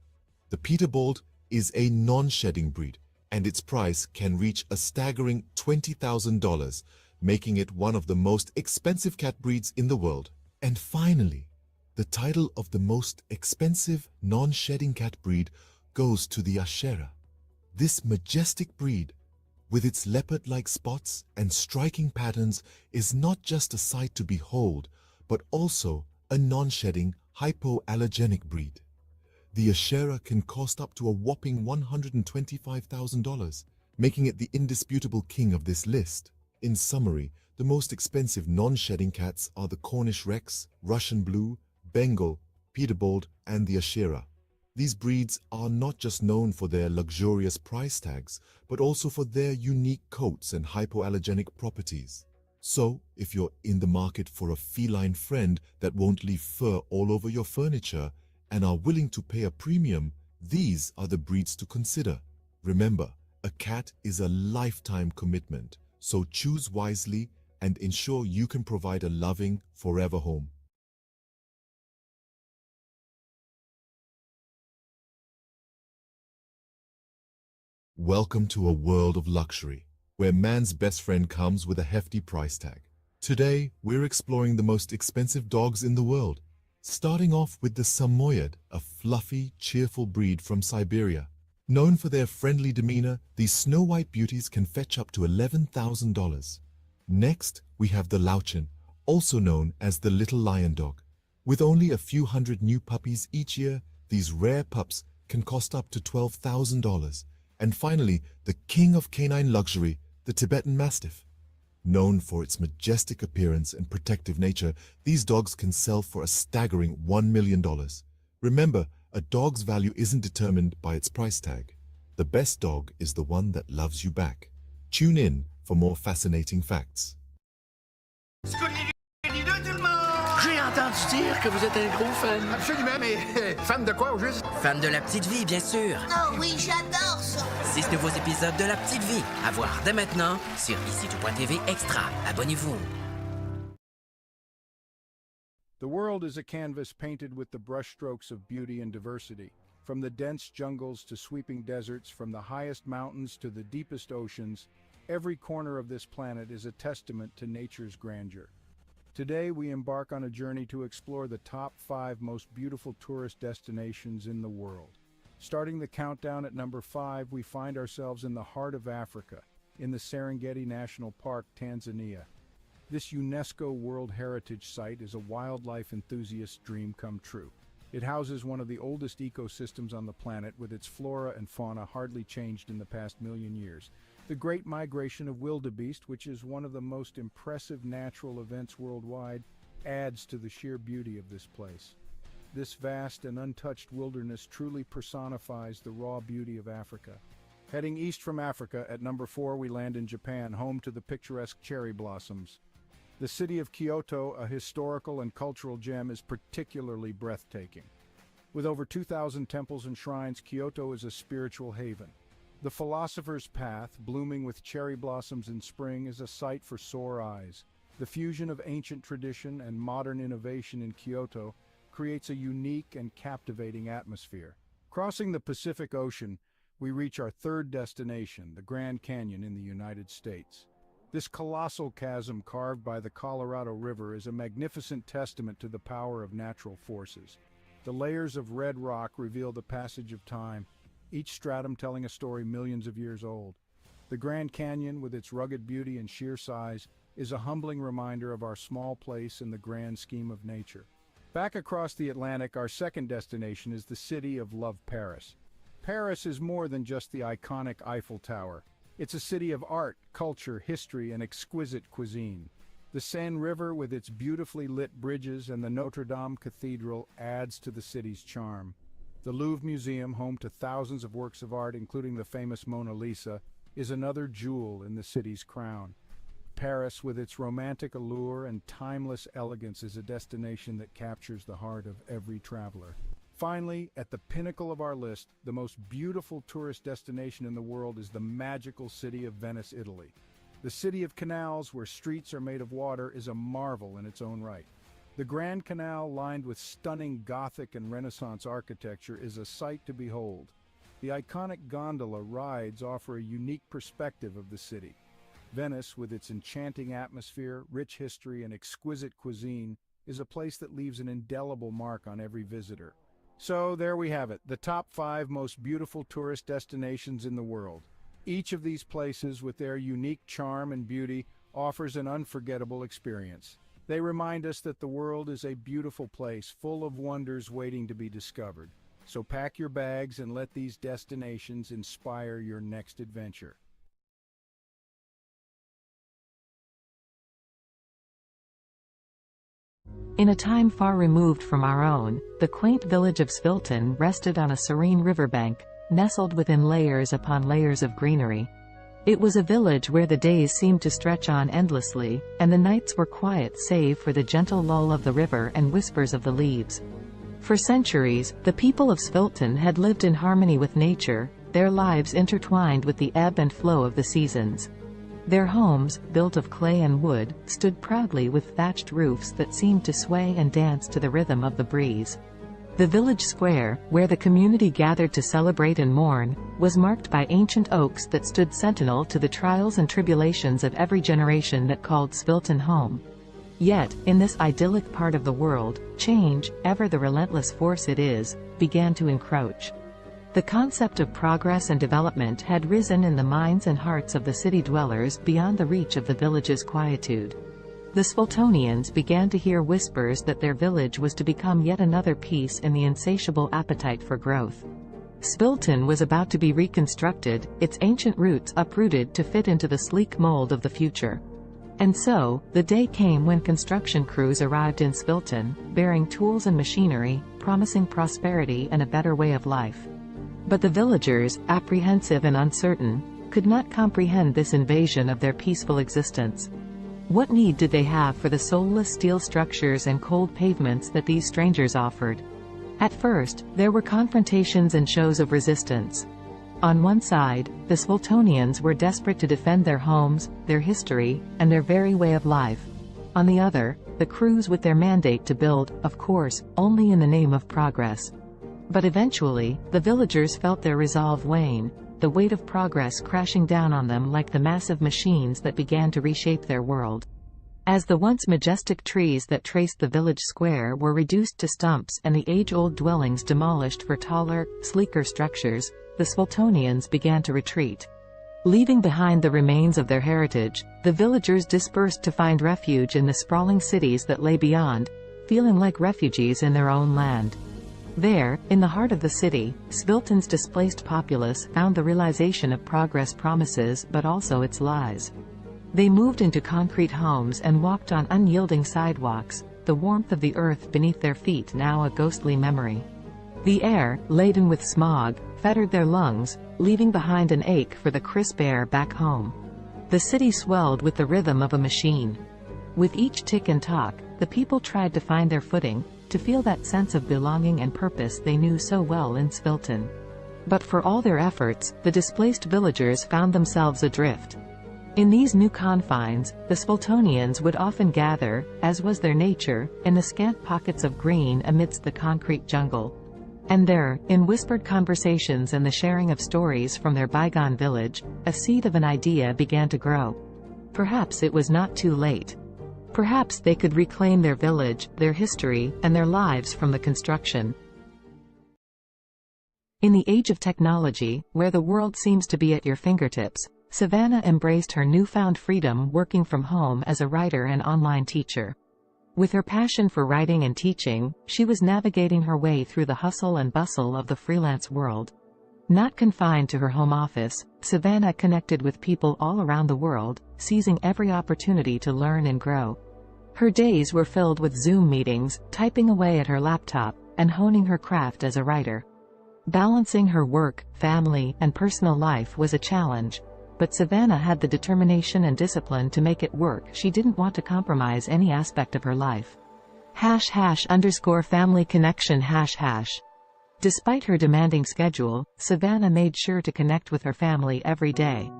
The Peterbilt is a non-shedding breed, and its price can reach a staggering $20,000, making it one of the most expensive cat breeds in the world. And finally, the title of the most expensive non-shedding cat breed goes to the Ashera. This majestic breed, with its leopard-like spots and striking patterns, is not just a sight to behold, but also a non-shedding, hypoallergenic breed. The Ashera can cost up to a whopping $125,000, making it the indisputable king of this list. In summary, the most expensive non-shedding cats are the Cornish Rex, Russian Blue, Bengal, Peterbilt, and the Ashera. These breeds are not just known for their luxurious price tags, but also for their unique coats and hypoallergenic properties. So, if you're in the market for a feline friend that won't leave fur all over your furniture and are willing to pay a premium, these are the breeds to consider. Remember, a cat is a lifetime commitment, so choose wisely and ensure you can provide a loving, forever home. Welcome to a world of luxury, where man's best friend comes with a hefty price tag. Today, we're exploring the most expensive dogs in the world, starting off with the Samoyed, a fluffy, cheerful breed from Siberia. Known for their friendly demeanor, these snow-white beauties can fetch up to $11,000. Next, we have the Lauchin, also known as the little lion dog. With only a few hundred new puppies each year, these rare pups can cost up to $12,000. And finally, the king of canine luxury, the Tibetan Mastiff. Known for its majestic appearance and protective nature, these dogs can sell for a staggering $1 million. Remember, a dog's value isn't determined by its price tag. The best dog is the one that loves you back. Tune in for more fascinating facts. J'ai entendu dire que vous êtes un gros fan. Absolument, mais fan de quoi au juste? Fan de La Petite Vie, bien sûr. Oh oui, j'adore ça. 6 nouveaux épisodes de La Petite Vie à voir dès maintenant sur ici.tv Extra. Abonnez-vous. The world is a canvas painted with the brushstrokes of beauty and diversity. From the dense jungles to sweeping deserts, from the highest mountains to the deepest oceans, every corner of this planet is a testament to nature's grandeur. Today, we embark on a journey to explore the top 5 most beautiful tourist destinations in the world. Starting the countdown at number 5, we find ourselves in the heart of Africa, in the Serengeti National Park, Tanzania. This UNESCO World Heritage Site is a wildlife enthusiast's dream come true. It houses one of the oldest ecosystems on the planet, with its flora and fauna hardly changed in the past million years. The Great Migration of Wildebeest, which is one of the most impressive natural events worldwide, adds to the sheer beauty of this place. This vast and untouched wilderness truly personifies the raw beauty of Africa. Heading east from Africa, at number 4 we land in Japan, home to the picturesque cherry blossoms. The city of Kyoto, a historical and cultural gem, is particularly breathtaking. With over 2,000 temples and shrines, Kyoto is a spiritual haven. The Philosopher's Path, blooming with cherry blossoms in spring, is a sight for sore eyes. The fusion of ancient tradition and modern innovation in Kyoto creates a unique and captivating atmosphere. Crossing the Pacific Ocean, we reach our third destination, the Grand Canyon in the United States. This colossal chasm carved by the Colorado River is a magnificent testament to the power of natural forces. The layers of red rock reveal the passage of time, each stratum telling a story millions of years old. The Grand Canyon, with its rugged beauty and sheer size, is a humbling reminder of our small place in the grand scheme of nature. Back across the Atlantic, our second destination is the city of love, Paris. Paris is more than just the iconic Eiffel Tower. It's a city of art, culture, history, and exquisite cuisine. The Seine River, with its beautifully lit bridges, and the Notre Dame Cathedral adds to the city's charm. The Louvre Museum, home to thousands of works of art, including the famous Mona Lisa, is another jewel in the city's crown. Paris, with its romantic allure and timeless elegance, is a destination that captures the heart of every traveler. Finally, at the pinnacle of our list, the most beautiful tourist destination in the world is the magical city of Venice, Italy. The city of canals, where streets are made of water, is a marvel in its own right. The Grand Canal, lined with stunning Gothic and Renaissance architecture, is a sight to behold. The iconic gondola rides offer a unique perspective of the city. Venice, with its enchanting atmosphere, rich history, and exquisite cuisine, is a place that leaves an indelible mark on every visitor. So there we have it, the top 5 most beautiful tourist destinations in the world. Each of these places, with their unique charm and beauty, offers an unforgettable experience. They remind us that the world is a beautiful place, full of wonders waiting to be discovered. So pack your bags and let these destinations inspire your next adventure. In a time far removed from our own, the quaint village of Svilton rested on a serene riverbank, nestled within layers upon layers of greenery. It was a village where the days seemed to stretch on endlessly, and the nights were quiet save for the gentle lull of the river and whispers of the leaves. For centuries, the people of Svilton had lived in harmony with nature, their lives intertwined with the ebb and flow of the seasons. Their homes, built of clay and wood, stood proudly with thatched roofs that seemed to sway and dance to the rhythm of the breeze. The village square, where the community gathered to celebrate and mourn, was marked by ancient oaks that stood sentinel to the trials and tribulations of every generation that called Svilton home. Yet, in this idyllic part of the world, change, ever the relentless force it is, began to encroach. The concept of progress and development had risen in the minds and hearts of the city dwellers beyond the reach of the village's quietude. The Sviltonians began to hear whispers that their village was to become yet another piece in the insatiable appetite for growth. Svilton was about to be reconstructed, its ancient roots uprooted to fit into the sleek mold of the future. And so, the day came when construction crews arrived in Svilton, bearing tools and machinery, promising prosperity and a better way of life. But the villagers, apprehensive and uncertain, could not comprehend this invasion of their peaceful existence. What need did they have for the soulless steel structures and cold pavements that these strangers offered? At first, there were confrontations and shows of resistance. On one side, the Sviltonians were desperate to defend their homes, their history, and their very way of life. On the other, the crews with their mandate to build, of course, only in the name of progress. But eventually, the villagers felt their resolve wane, the weight of progress crashing down on them like the massive machines that began to reshape their world. As the once majestic trees that traced the village square were reduced to stumps and the age-old dwellings demolished for taller, sleeker structures, the Sviltonians began to retreat. Leaving behind the remains of their heritage, the villagers dispersed to find refuge in the sprawling cities that lay beyond, feeling like refugees in their own land. There, in the heart of the city, Svilton's displaced populace found the realization of progress promises but also its lies. They moved into concrete homes and walked on unyielding sidewalks, the warmth of the earth beneath their feet now a ghostly memory. The air, laden with smog, fettered their lungs, leaving behind an ache for the crisp air back home. The city swelled with the rhythm of a machine. With each tick and tock, the people tried to find their footing, to feel that sense of belonging and purpose they knew so well in Svilton. But for all their efforts, the displaced villagers found themselves adrift. In these new confines, the Sviltonians would often gather, as was their nature, in the scant pockets of green amidst the concrete jungle. And there, in whispered conversations and the sharing of stories from their bygone village, a seed of an idea began to grow. Perhaps it was not too late. Perhaps they could reclaim their village, their history, and their lives from the construction. In the age of technology, where the world seems to be at your fingertips, Savannah embraced her newfound freedom working from home as a writer and online teacher. With her passion for writing and teaching, she was navigating her way through the hustle and bustle of the freelance world. Not confined to her home office, Savannah connected with people all around the world, seizing every opportunity to learn and grow. Her days were filled with Zoom meetings, typing away at her laptop, and honing her craft as a writer. Balancing her work, family, and personal life was a challenge, but Savannah had the determination and discipline to make it work. She didn't want to compromise any aspect of her life. #family connection #. Despite her demanding schedule, Savannah made sure to connect with her family every day.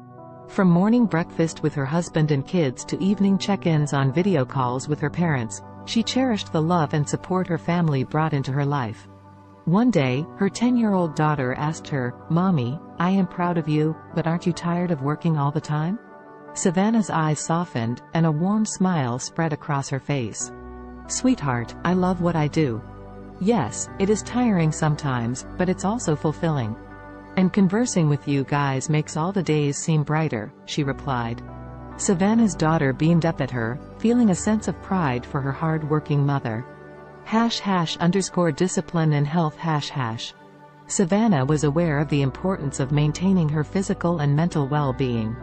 From morning breakfast with her husband and kids to evening check-ins on video calls with her parents, she cherished the love and support her family brought into her life. One day, her 10-year-old daughter asked her, "Mommy, I am proud of you, but aren't you tired of working all the time?" Savannah's eyes softened, and a warm smile spread across her face. "Sweetheart, I love what I do. Yes, it is tiring sometimes, but it's also fulfilling. And conversing with you guys makes all the days seem brighter," she replied. Savannah's daughter beamed up at her, feeling a sense of pride for her hard-working mother. #discipline and health #. Savannah was aware of the importance of maintaining her physical and mental well-being.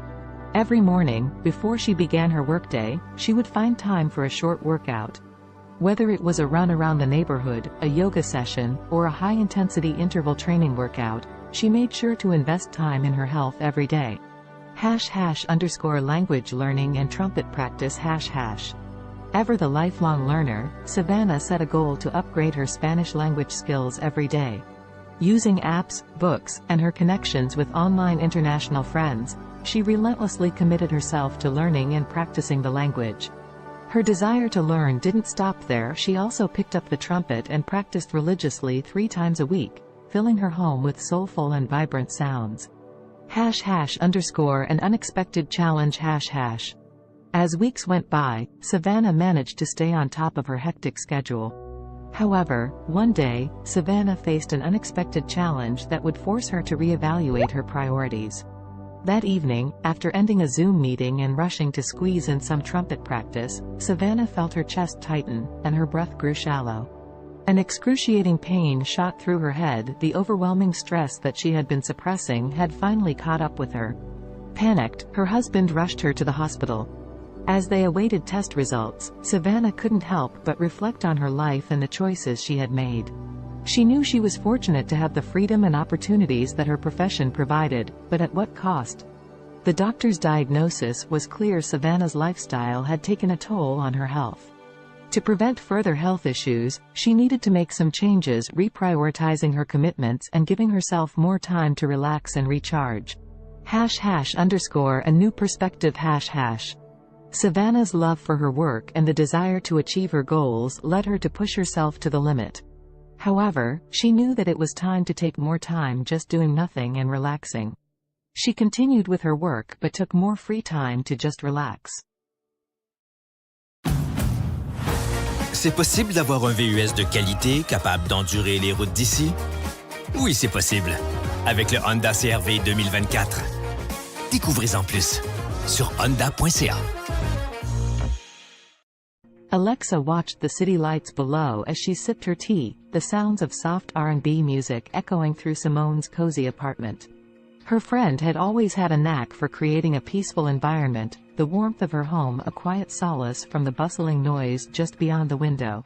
Every morning, before she began her workday, she would find time for a short workout. Whether it was a run around the neighborhood, a yoga session, or a high-intensity interval training workout, she made sure to invest time in her health every day. #language learning and trumpet practice #. Ever the lifelong learner, Savannah set a goal to upgrade her Spanish language skills every day. Using apps, books, and her connections with online international friends, she relentlessly committed herself to learning and practicing the language. Her desire to learn didn't stop there. She also picked up the trumpet and practiced religiously 3 times a week, filling her home with soulful and vibrant sounds. #an unexpected challenge #. As weeks went by, Savannah managed to stay on top of her hectic schedule. However, one day, Savannah faced an unexpected challenge that would force her to reevaluate her priorities. That evening, after ending a Zoom meeting and rushing to squeeze in some trumpet practice, Savannah felt her chest tighten, and her breath grew shallow. An excruciating pain shot through her head. The overwhelming stress that she had been suppressing had finally caught up with her. Panicked, her husband rushed her to the hospital. As they awaited test results, Savannah couldn't help but reflect on her life and the choices she had made. She knew she was fortunate to have the freedom and opportunities that her profession provided, but at what cost? The doctor's diagnosis was clear. Savannah's lifestyle had taken a toll on her health. To prevent further health issues, she needed to make some changes, reprioritizing her commitments and giving herself more time to relax and recharge. #a new perspective #. Savannah's love for her work and the desire to achieve her goals led her to push herself to the limit. However, she knew that it was time to take more time just doing nothing and relaxing. She continued with her work but took more free time to just relax. C'est possible d'avoir un VUS de qualité capable d'endurer les routes d'ici? Oui, c'est possible. Avec le Honda CR-V 2024. Découvrez-en plus sur honda.ca. Alexa watched the city lights below as she sipped her tea, the sounds of soft R&B music echoing through Simone's cozy apartment. Her friend had always had a knack for creating a peaceful environment, the warmth of her home a quiet solace from the bustling noise just beyond the window.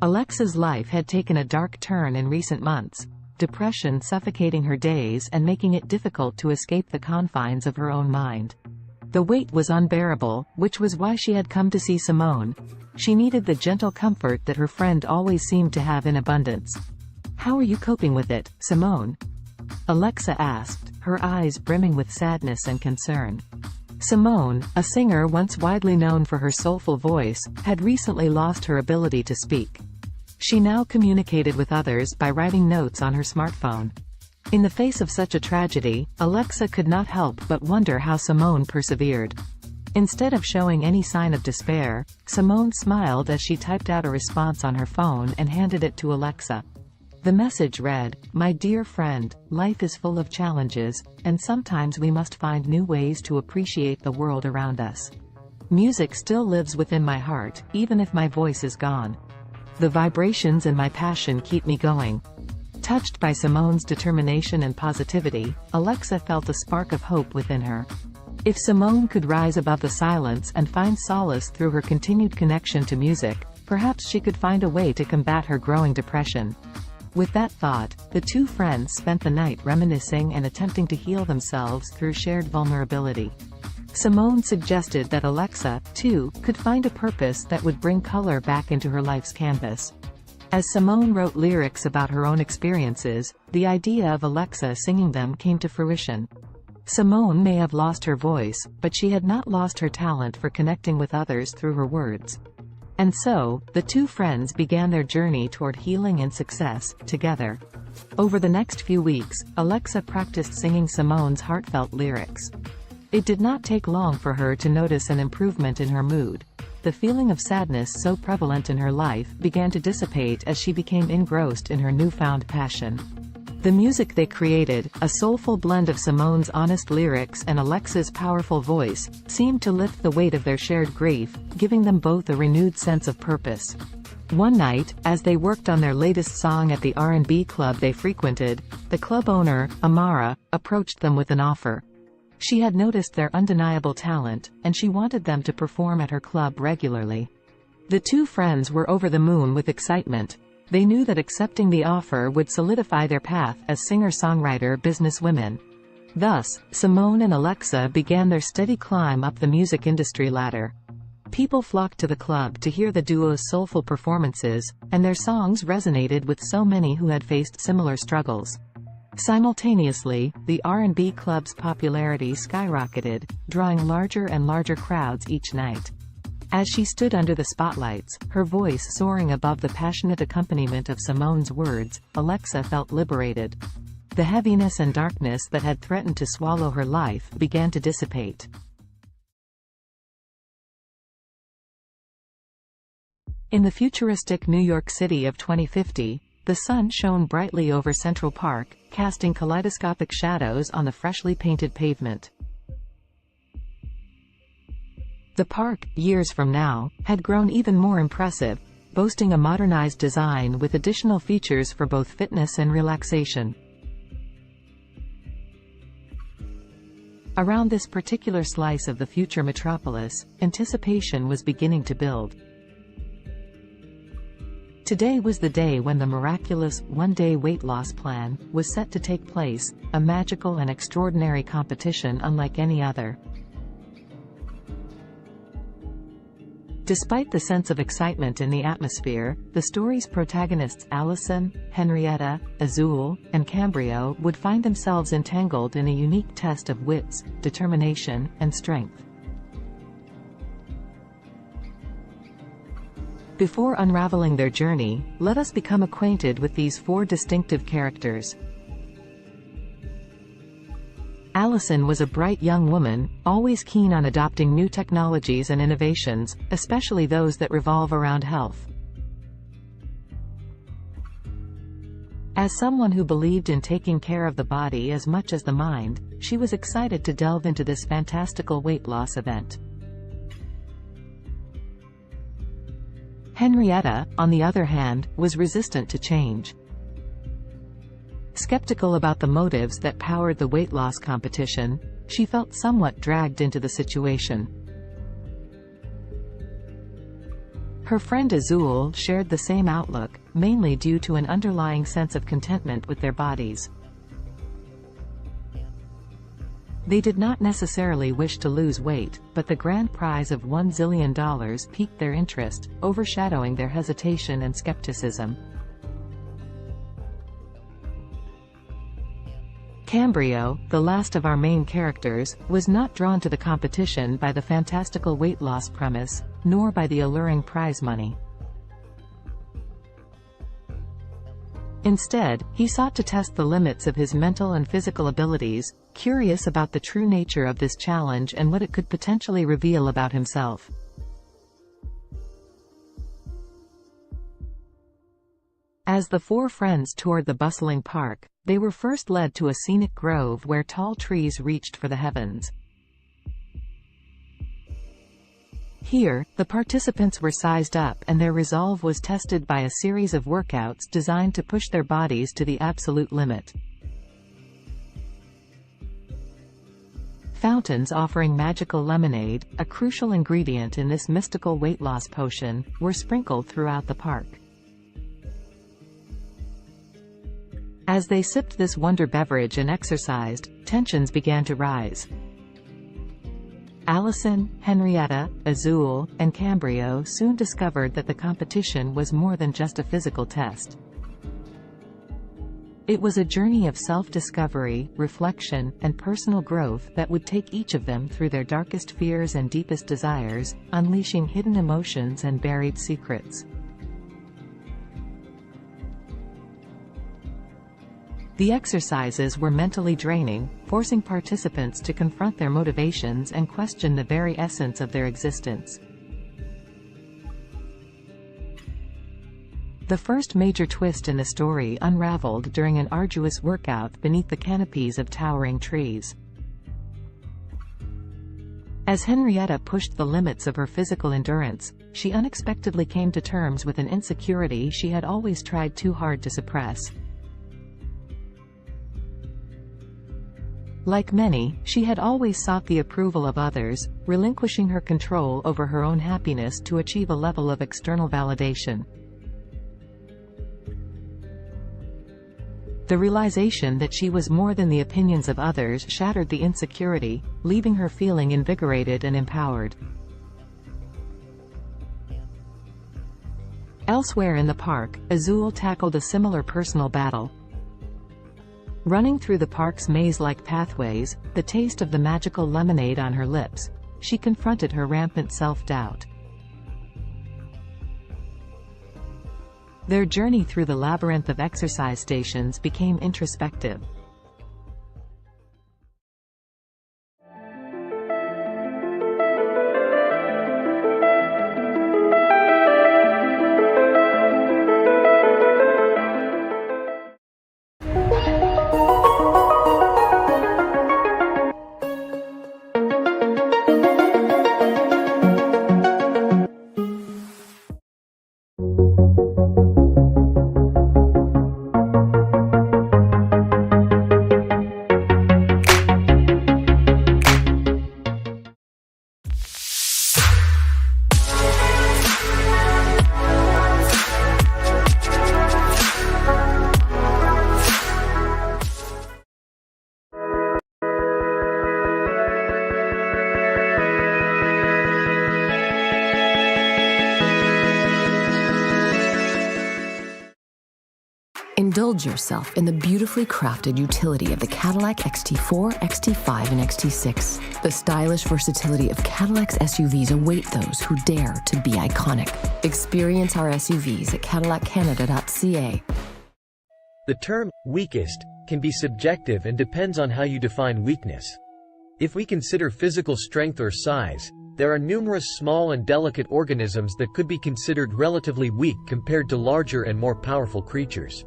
Alexa's life had taken a dark turn in recent months, depression suffocating her days and making it difficult to escape the confines of her own mind. The weight was unbearable, which was why she had come to see Simone. She needed the gentle comfort that her friend always seemed to have in abundance. "How are you coping with it, Simone?" Alexa asked, her eyes brimming with sadness and concern. Simone, a singer once widely known for her soulful voice, had recently lost her ability to speak. She now communicated with others by writing notes on her smartphone. In the face of such a tragedy, Alexa could not help but wonder how Simone persevered. Instead of showing any sign of despair, Simone smiled as she typed out a response on her phone and handed it to Alexa. The message read, "My dear friend, life is full of challenges, and sometimes we must find new ways to appreciate the world around us. Music still lives within my heart, even if my voice is gone. The vibrations and my passion keep me going. Touched by Simone's determination and positivity, Alexa felt a spark of hope within her. If Simone could rise above the silence and find solace through her continued connection to music, perhaps she could find a way to combat her growing depression. With that thought, the two friends spent the night reminiscing and attempting to heal themselves through shared vulnerability. Simone suggested that Alexa, too, could find a purpose that would bring color back into her life's canvas. As Simone wrote lyrics about her own experiences, the idea of Alexa singing them came to fruition. Simone may have lost her voice, but she had not lost her talent for connecting with others through her words. And so, the two friends began their journey toward healing and success, together. Over the next few weeks, Alexa practiced singing Simone's heartfelt lyrics. It did not take long for her to notice an improvement in her mood. The feeling of sadness so prevalent in her life began to dissipate as she became engrossed in her newfound passion. The music they created, a soulful blend of Simone's honest lyrics and Alexa's powerful voice, seemed to lift the weight of their shared grief, giving them both a renewed sense of purpose. One night, as they worked on their latest song at the R&B club they frequented, the club owner, Amara, approached them with an offer. She had noticed their undeniable talent, and she wanted them to perform at her club regularly. The two friends were over the moon with excitement. They knew that accepting the offer would solidify their path as singer-songwriter businesswomen. Thus, Simone and Alexa began their steady climb up the music industry ladder. People flocked to the club to hear the duo's soulful performances, and their songs resonated with so many who had faced similar struggles. Simultaneously, the R&B club's popularity skyrocketed, drawing larger and larger crowds each night. As she stood under the spotlights, her voice soaring above the passionate accompaniment of Simone's words, Alexa felt liberated. The heaviness and darkness that had threatened to swallow her life began to dissipate. In the futuristic New York City of 2050, the sun shone brightly over Central Park, casting kaleidoscopic shadows on the freshly painted pavement. The park, years from now, had grown even more impressive, boasting a modernized design with additional features for both fitness and relaxation. Around this particular slice of the future metropolis, anticipation was beginning to build. Today was the day when the miraculous one-day weight loss plan was set to take place, a magical and extraordinary competition unlike any other. Despite the sense of excitement in the atmosphere, the story's protagonists Allison, Henrietta, Azul, and Cambrio would find themselves entangled in a unique test of wits, determination, and strength. Before unraveling their journey, let us become acquainted with these four distinctive characters. Allison was a bright young woman, always keen on adopting new technologies and innovations, especially those that revolve around health. As someone who believed in taking care of the body as much as the mind, she was excited to delve into this fantastical weight loss event. Henrietta, on the other hand, was resistant to change. Skeptical about the motives that powered the weight loss competition, she felt somewhat dragged into the situation. Her friend Azul shared the same outlook, mainly due to an underlying sense of contentment with their bodies. They did not necessarily wish to lose weight, but the grand prize of $1 zillion piqued their interest, overshadowing their hesitation and skepticism. Cambrio, the last of our main characters, was not drawn to the competition by the fantastical weight loss premise, nor by the alluring prize money. Instead, he sought to test the limits of his mental and physical abilities, curious about the true nature of this challenge and what it could potentially reveal about himself. As the four friends toured the bustling park, they were first led to a scenic grove where tall trees reached for the heavens. Here, the participants were sized up and their resolve was tested by a series of workouts designed to push their bodies to the absolute limit. Fountains offering magical lemonade, a crucial ingredient in this mystical weight loss potion, were sprinkled throughout the park. As they sipped this wonder beverage and exercised, tensions began to rise. Allison, Henrietta, Azul, and Cambrio soon discovered that the competition was more than just a physical test. It was a journey of self-discovery, reflection, and personal growth that would take each of them through their darkest fears and deepest desires, unleashing hidden emotions and buried secrets. The exercises were mentally draining, forcing participants to confront their motivations and question the very essence of their existence. The first major twist in the story unraveled during an arduous workout beneath the canopies of towering trees. As Henrietta pushed the limits of her physical endurance, she unexpectedly came to terms with an insecurity she had always tried too hard to suppress. Like many, she had always sought the approval of others, relinquishing her control over her own happiness to achieve a level of external validation. The realization that she was more than the opinions of others shattered the insecurity, leaving her feeling invigorated and empowered. Elsewhere in the park, Azul tackled a similar personal battle. Running through the park's maze-like pathways, the taste of the magical lemonade on her lips, she confronted her rampant self-doubt. Their journey through the labyrinth of exercise stations became introspective. Indulge yourself in the beautifully crafted utility of the Cadillac XT4, XT5, and XT6. The stylish versatility of Cadillac's SUVs await those who dare to be iconic. Experience our SUVs at cadillaccanada.ca. The term weakest can be subjective and depends on how you define weakness. If we consider physical strength or size, there are numerous small and delicate organisms that could be considered relatively weak compared to larger and more powerful creatures.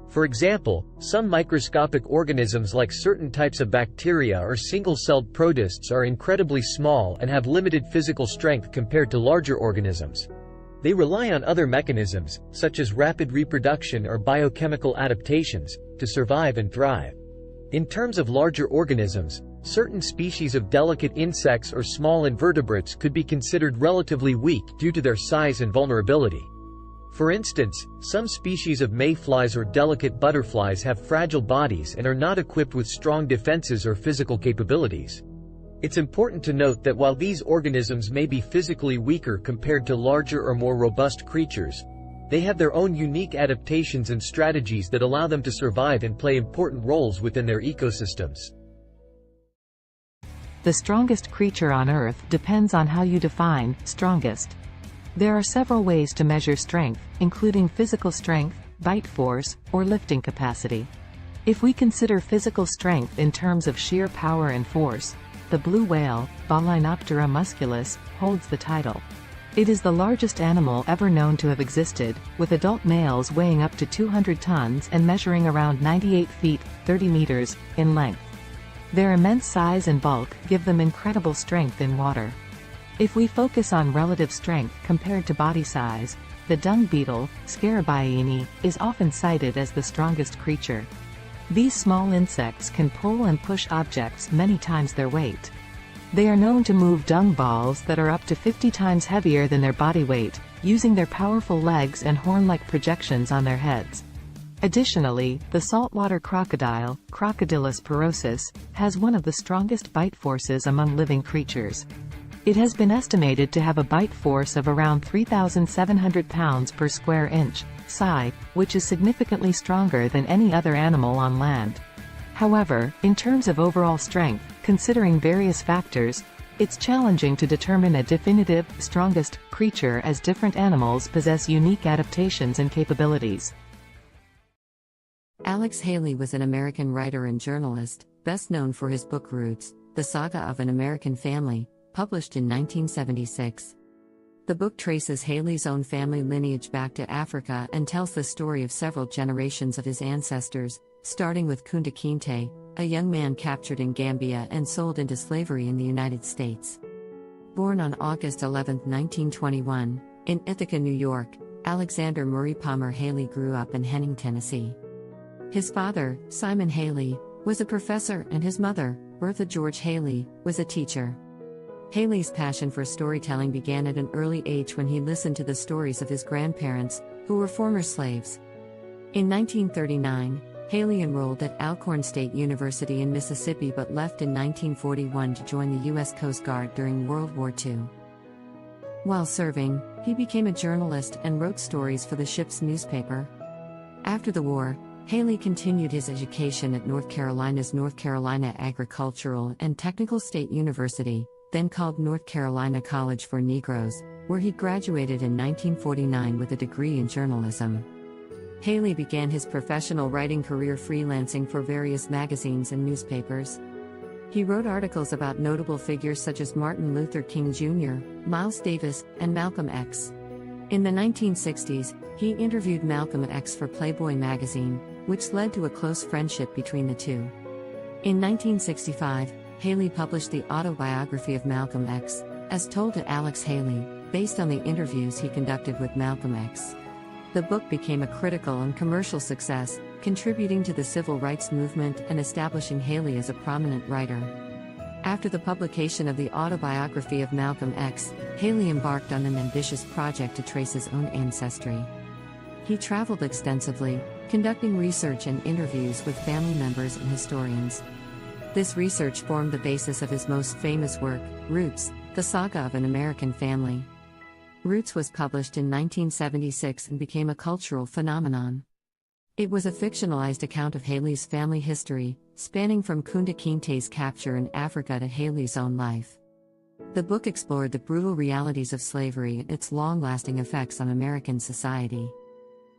For example, some microscopic organisms like certain types of bacteria or single-celled protists are incredibly small and have limited physical strength compared to larger organisms. They rely on other mechanisms, such as rapid reproduction or biochemical adaptations, to survive and thrive. In terms of larger organisms, certain species of delicate insects or small invertebrates could be considered relatively weak due to their size and vulnerability. For instance, some species of mayflies or delicate butterflies have fragile bodies and are not equipped with strong defenses or physical capabilities. It's important to note that while these organisms may be physically weaker compared to larger or more robust creatures, they have their own unique adaptations and strategies that allow them to survive and play important roles within their ecosystems. The strongest creature on Earth depends on how you define strongest. There are several ways to measure strength, including physical strength, bite force, or lifting capacity. If we consider physical strength in terms of sheer power and force, the blue whale, Balaenoptera musculus, holds the title. It is the largest animal ever known to have existed, with adult males weighing up to 200 tons and measuring around 98 feet, 30 meters, in length. Their immense size and bulk give them incredible strength in water. If we focus on relative strength compared to body size, the dung beetle, Scarabaeini, is often cited as the strongest creature. These small insects can pull and push objects many times their weight. They are known to move dung balls that are up to 50 times heavier than their body weight, using their powerful legs and horn-like projections on their heads. Additionally, the saltwater crocodile, Crocodylus porosus, has one of the strongest bite forces among living creatures. It has been estimated to have a bite force of around 3,700 pounds per square inch, psi, which is significantly stronger than any other animal on land. However, in terms of overall strength, considering various factors, it's challenging to determine a definitive, strongest creature as different animals possess unique adaptations and capabilities. Alex Haley was an American writer and journalist, best known for his book Roots, The Saga of an American Family, published in 1976. The book traces Haley's own family lineage back to Africa and tells the story of several generations of his ancestors, starting with Kunta Kinte, a young man captured in Gambia and sold into slavery in the United States. Born on August 11, 1921, in Ithaca, New York, Alexander Murray Palmer Haley grew up in Henning, Tennessee. His father, Simon Haley, was a professor and his mother, Bertha George Haley, was a teacher. Haley's passion for storytelling began at an early age when he listened to the stories of his grandparents, who were former slaves. In 1939, Haley enrolled at Alcorn State University in Mississippi but left in 1941 to join the U.S. Coast Guard during World War II. While serving, he became a journalist and wrote stories for the ship's newspaper. After the war, Haley continued his education at North Carolina's North Carolina Agricultural and Technical State University, then called North Carolina College for Negroes, where he graduated in 1949 with a degree in journalism. Haley began his professional writing career freelancing for various magazines and newspapers. He wrote articles about notable figures such as Martin Luther King Jr., Miles Davis, and Malcolm X. In the 1960s, he interviewed Malcolm X for Playboy magazine, which led to a close friendship between the two. In 1965, Haley published the autobiography of Malcolm X, as told to Alex Haley, based on the interviews he conducted with Malcolm X. The book became a critical and commercial success, contributing to the civil rights movement and establishing Haley as a prominent writer. After the publication of the autobiography of Malcolm X, Haley embarked on an ambitious project to trace his own ancestry. He traveled extensively, conducting research and interviews with family members and historians. This research formed the basis of his most famous work, Roots, The Saga of an American Family. Roots was published in 1976 and became a cultural phenomenon. It was a fictionalized account of Haley's family history, spanning from Kunta Kinte's capture in Africa to Haley's own life. The book explored the brutal realities of slavery and its long-lasting effects on American society.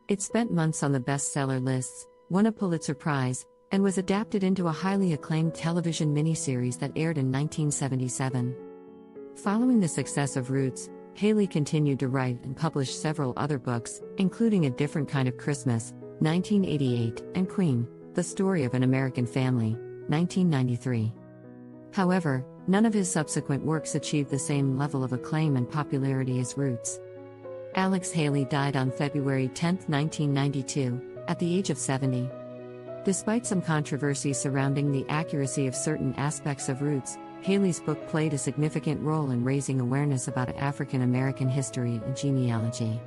It spent months on the bestseller lists, won a Pulitzer Prize, and was adapted into a highly acclaimed television miniseries that aired in 1977. Following the success of Roots, Haley continued to write and publish several other books, including A Different Kind of Christmas, 1988, and Queen, The Story of an American Family, 1993. However, none of his subsequent works achieved the same level of acclaim and popularity as Roots. Alex Haley died on February 10, 1992, at the age of 70. Despite some controversy surrounding the accuracy of certain aspects of Roots, Haley's book played a significant role in raising awareness about African American history and genealogy.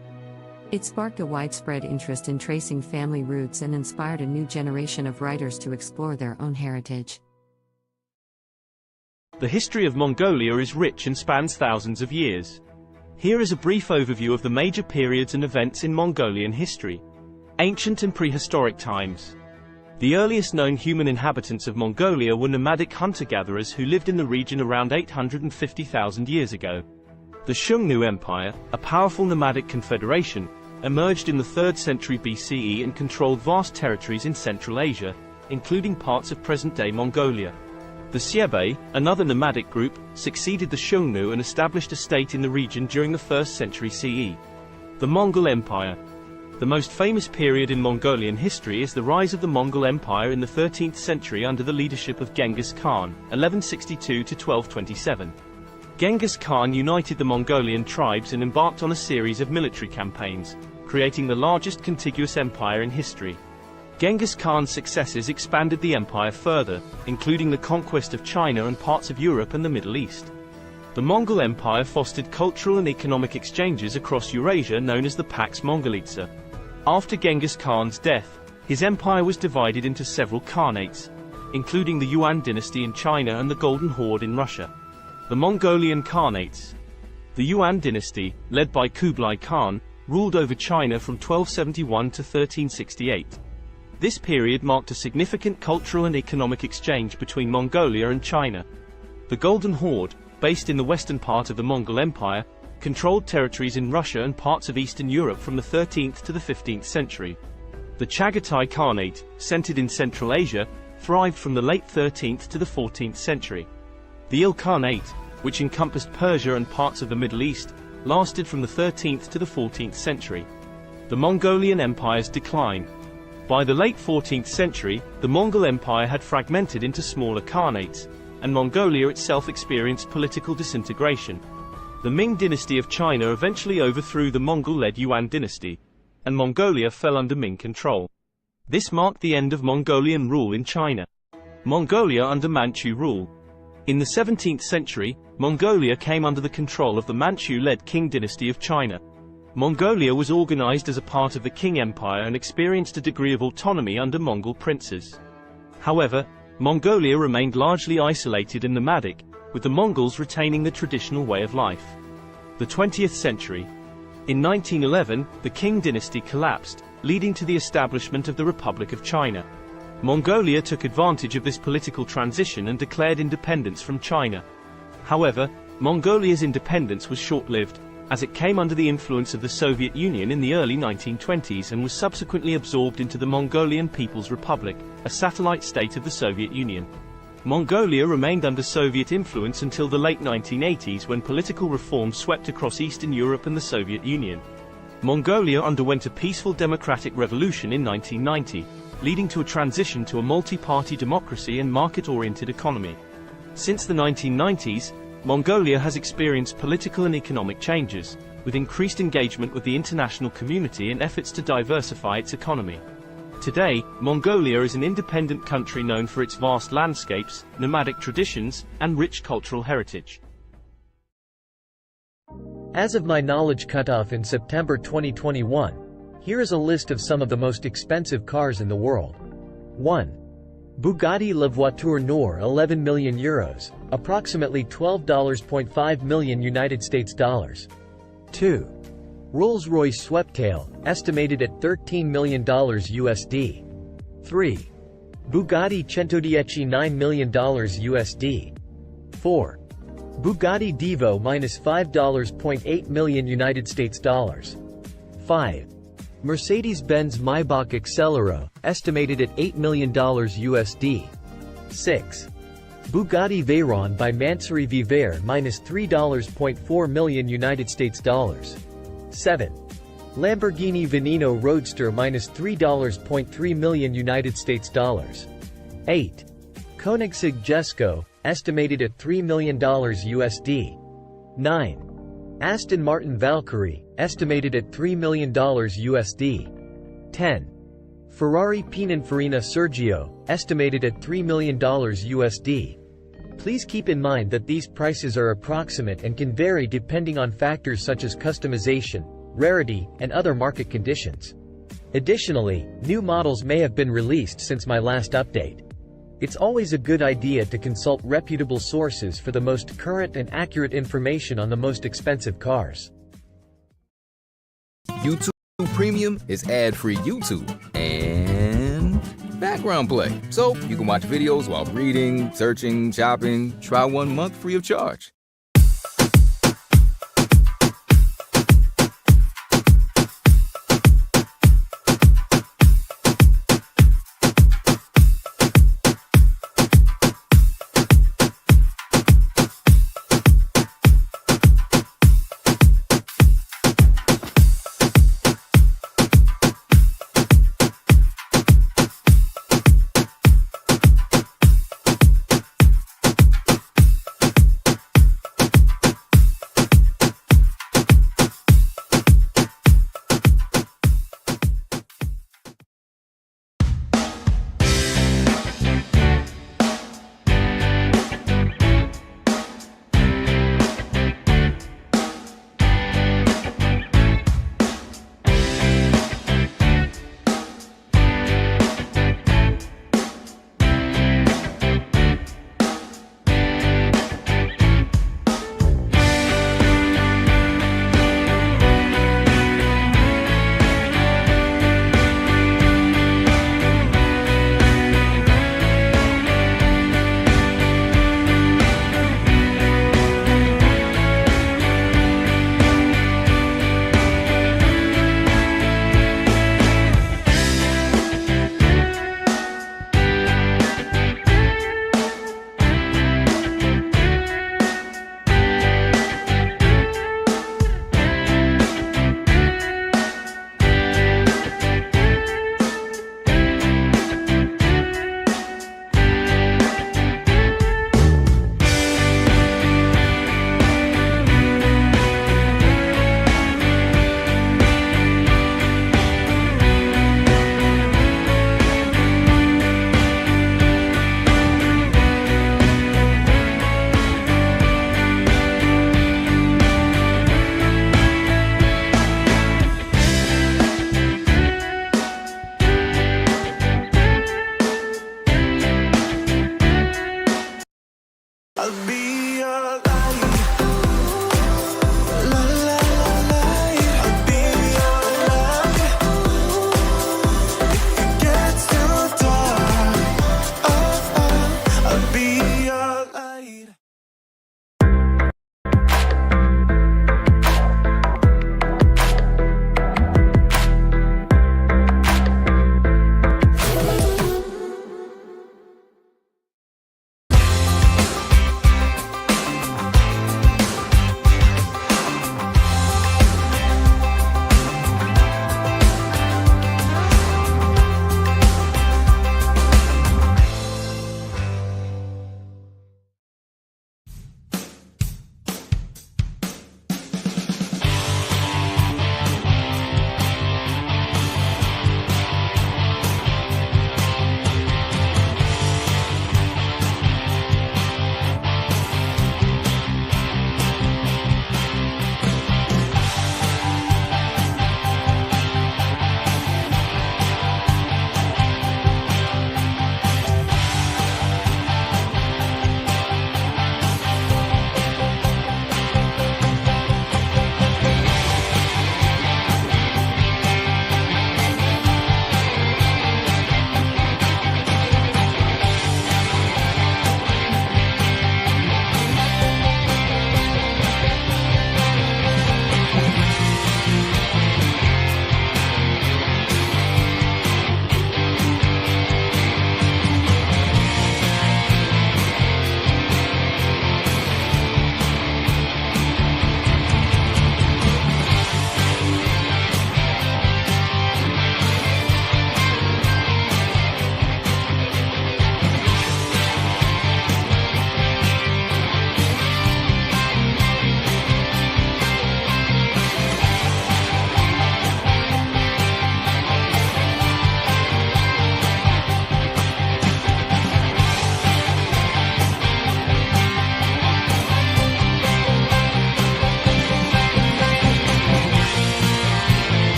It sparked a widespread interest in tracing family roots and inspired a new generation of writers to explore their own heritage. The history of Mongolia is rich and spans thousands of years. Here is a brief overview of the major periods and events in Mongolian history. Ancient and prehistoric times. The earliest known human inhabitants of Mongolia were nomadic hunter-gatherers who lived in the region around 850,000 years ago. The Xiongnu Empire, a powerful nomadic confederation, emerged in the 3rd century BCE and controlled vast territories in Central Asia, including parts of present-day Mongolia. The Xiebe, another nomadic group, succeeded the Xiongnu and established a state in the region during the 1st century CE. The Mongol Empire. The most famous period in Mongolian history is the rise of the Mongol Empire in the 13th century under the leadership of Genghis Khan, 1162 to 1227. Genghis Khan united the Mongolian tribes and embarked on a series of military campaigns, creating the largest contiguous empire in history. Genghis Khan's successes expanded the empire further, including the conquest of China and parts of Europe and the Middle East. The Mongol Empire fostered cultural and economic exchanges across Eurasia known as the Pax Mongolica. After Genghis Khan's death, his empire was divided into several khanates, including the Yuan dynasty in China and the Golden Horde in Russia. The Mongolian Khanates. The Yuan dynasty, led by Kublai Khan, ruled over China from 1271 to 1368. This period marked a significant cultural and economic exchange between Mongolia and China. The Golden Horde, based in the western part of the Mongol Empire, controlled territories in Russia and parts of Eastern Europe from the 13th to the 15th century. The Chagatai Khanate, centered in Central Asia, thrived from the late 13th to the 14th century. The Il Khanate, which encompassed Persia and parts of the Middle East, lasted from the 13th to the 14th century. The Mongolian Empire's decline. By the late 14th century, the Mongol Empire had fragmented into smaller khanates, and Mongolia itself experienced political disintegration. The Ming dynasty of China eventually overthrew the Mongol-led Yuan dynasty, and Mongolia fell under Ming control. This marked the end of Mongolian rule in China. Mongolia under Manchu rule. In the 17th century, Mongolia came under the control of the Manchu-led Qing dynasty of China. Mongolia was organized as a part of the Qing Empire and experienced a degree of autonomy under Mongol princes. However, Mongolia remained largely isolated and nomadic, with the Mongols retaining the traditional way of life. The 20th century. In 1911, the Qing dynasty collapsed, leading to the establishment of the Republic of China. Mongolia took advantage of this political transition and declared independence from China. However, Mongolia's independence was short-lived, as it came under the influence of the Soviet Union in the early 1920s and was subsequently absorbed into the Mongolian People's Republic, a satellite state of the Soviet Union. Mongolia remained under Soviet influence until the late 1980s when political reform swept across Eastern Europe and the Soviet Union. Mongolia underwent a peaceful democratic revolution in 1990, leading to a transition to a multi-party democracy and market-oriented economy. Since the 1990s, Mongolia has experienced political and economic changes, with increased engagement with the international community and efforts to diversify its economy. Today, Mongolia is an independent country known for its vast landscapes, nomadic traditions, and rich cultural heritage. As of my knowledge cutoff in September 2021, here is a list of some of the most expensive cars in the world. 1. Bugatti La Voiture Noire 11 million euros, approximately $12.5 million United States dollars. 2. Rolls-Royce Sweptail, estimated at $13 million USD. 3. Bugatti Centodieci $9 million USD. 4. Bugatti Divo -$5.8 million United States dollars. 5. Mercedes-Benz Maybach Accelero, estimated at $8 million USD. 6. Bugatti Veyron by Mansouri Vivere -$3.4 million United States dollars. 7. Lamborghini Veneno Roadster -$3.3 million United States dollars. 8. Koenigsegg Jesko, estimated at $3 million USD. 9. Aston Martin Valkyrie, estimated at $3 million USD. 10. Ferrari Pininfarina Sergio, estimated at $3 million USD. Please keep in mind that these prices are approximate and can vary depending on factors such as customization, rarity, and other market conditions. Additionally, new models may have been released since my last update. It's always a good idea to consult reputable sources for the most current and accurate information on the most expensive cars. YouTube Premium is ad-free YouTube and background play, so you can watch videos while reading, searching, shopping. Try 1 month free of charge.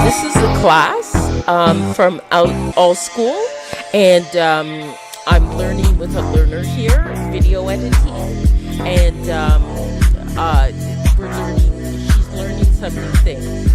This is a class from All School, and I'm learning with a learner here, video editing, and she's learning some new things.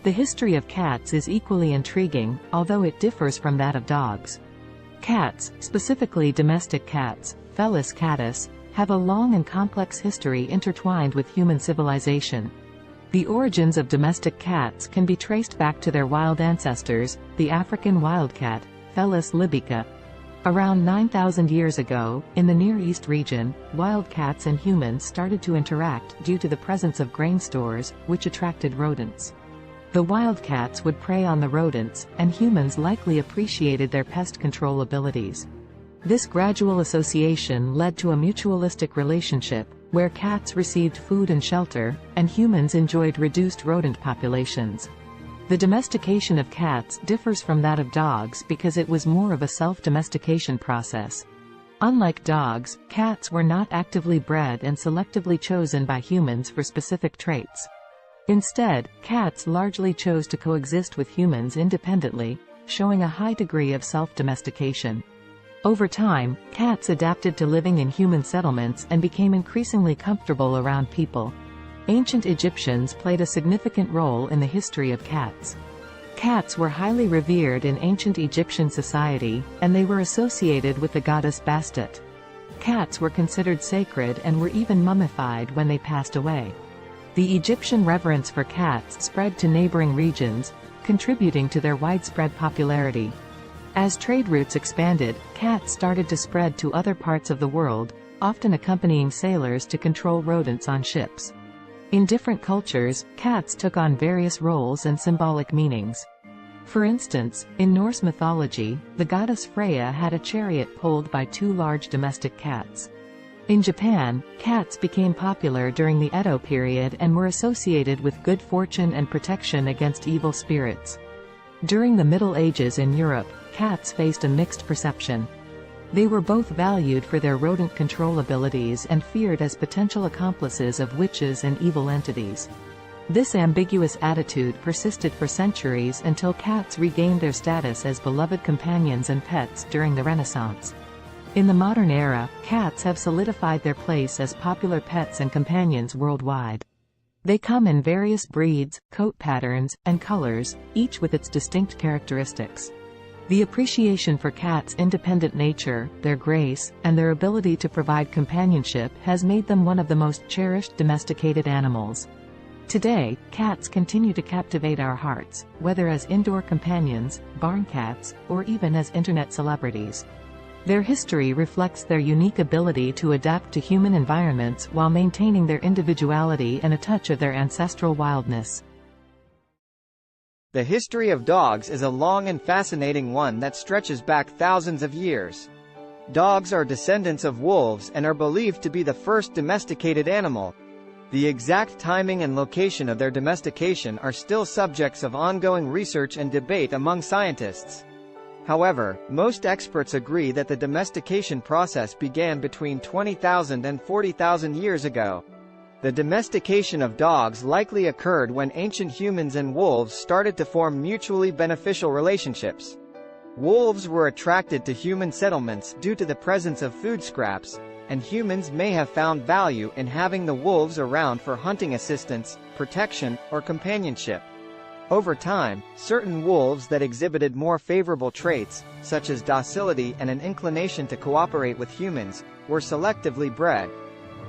The history of cats is equally intriguing, although it differs from that of dogs. Cats, specifically domestic cats, Felis catus, have a long and complex history intertwined with human civilization. The origins of domestic cats can be traced back to their wild ancestors, the African wildcat, Felis libica. Around 9,000 years ago, in the Near East region, wildcats and humans started to interact due to the presence of grain stores, which attracted rodents. The wildcats would prey on the rodents, and humans likely appreciated their pest control abilities. This gradual association led to a mutualistic relationship, where cats received food and shelter, and humans enjoyed reduced rodent populations. The domestication of cats differs from that of dogs because it was more of a self-domestication process. Unlike dogs, cats were not actively bred and selectively chosen by humans for specific traits. Instead, cats largely chose to coexist with humans independently, showing a high degree of self-domestication. Over time, cats adapted to living in human settlements and became increasingly comfortable around people. Ancient Egyptians played a significant role in the history of cats. Cats were highly revered in ancient Egyptian society, and they were associated with the goddess Bastet. Cats were considered sacred and were even mummified when they passed away. The Egyptian reverence for cats spread to neighboring regions, contributing to their widespread popularity. As trade routes expanded, cats started to spread to other parts of the world, often accompanying sailors to control rodents on ships. In different cultures, cats took on various roles and symbolic meanings. For instance, in Norse mythology, the goddess Freya had a chariot pulled by two large domestic cats. In Japan, cats became popular during the Edo period and were associated with good fortune and protection against evil spirits. During the Middle Ages in Europe, cats faced a mixed perception. They were both valued for their rodent control abilities and feared as potential accomplices of witches and evil entities. This ambiguous attitude persisted for centuries until cats regained their status as beloved companions and pets during the Renaissance. In the modern era, cats have solidified their place as popular pets and companions worldwide. They come in various breeds, coat patterns, and colors, each with its distinct characteristics. The appreciation for cats' independent nature, their grace, and their ability to provide companionship has made them one of the most cherished domesticated animals. Today, cats continue to captivate our hearts, whether as indoor companions, barn cats, or even as internet celebrities. Their history reflects their unique ability to adapt to human environments while maintaining their individuality and a touch of their ancestral wildness. The history of dogs is a long and fascinating one that stretches back thousands of years. Dogs are descendants of wolves and are believed to be the first domesticated animal. The exact timing and location of their domestication are still subjects of ongoing research and debate among scientists. However, most experts agree that the domestication process began between 20,000 and 40,000 years ago. The domestication of dogs likely occurred when ancient humans and wolves started to form mutually beneficial relationships. Wolves were attracted to human settlements due to the presence of food scraps, and humans may have found value in having the wolves around for hunting assistance, protection, or companionship. Over time, certain wolves that exhibited more favorable traits, such as docility and an inclination to cooperate with humans, were selectively bred.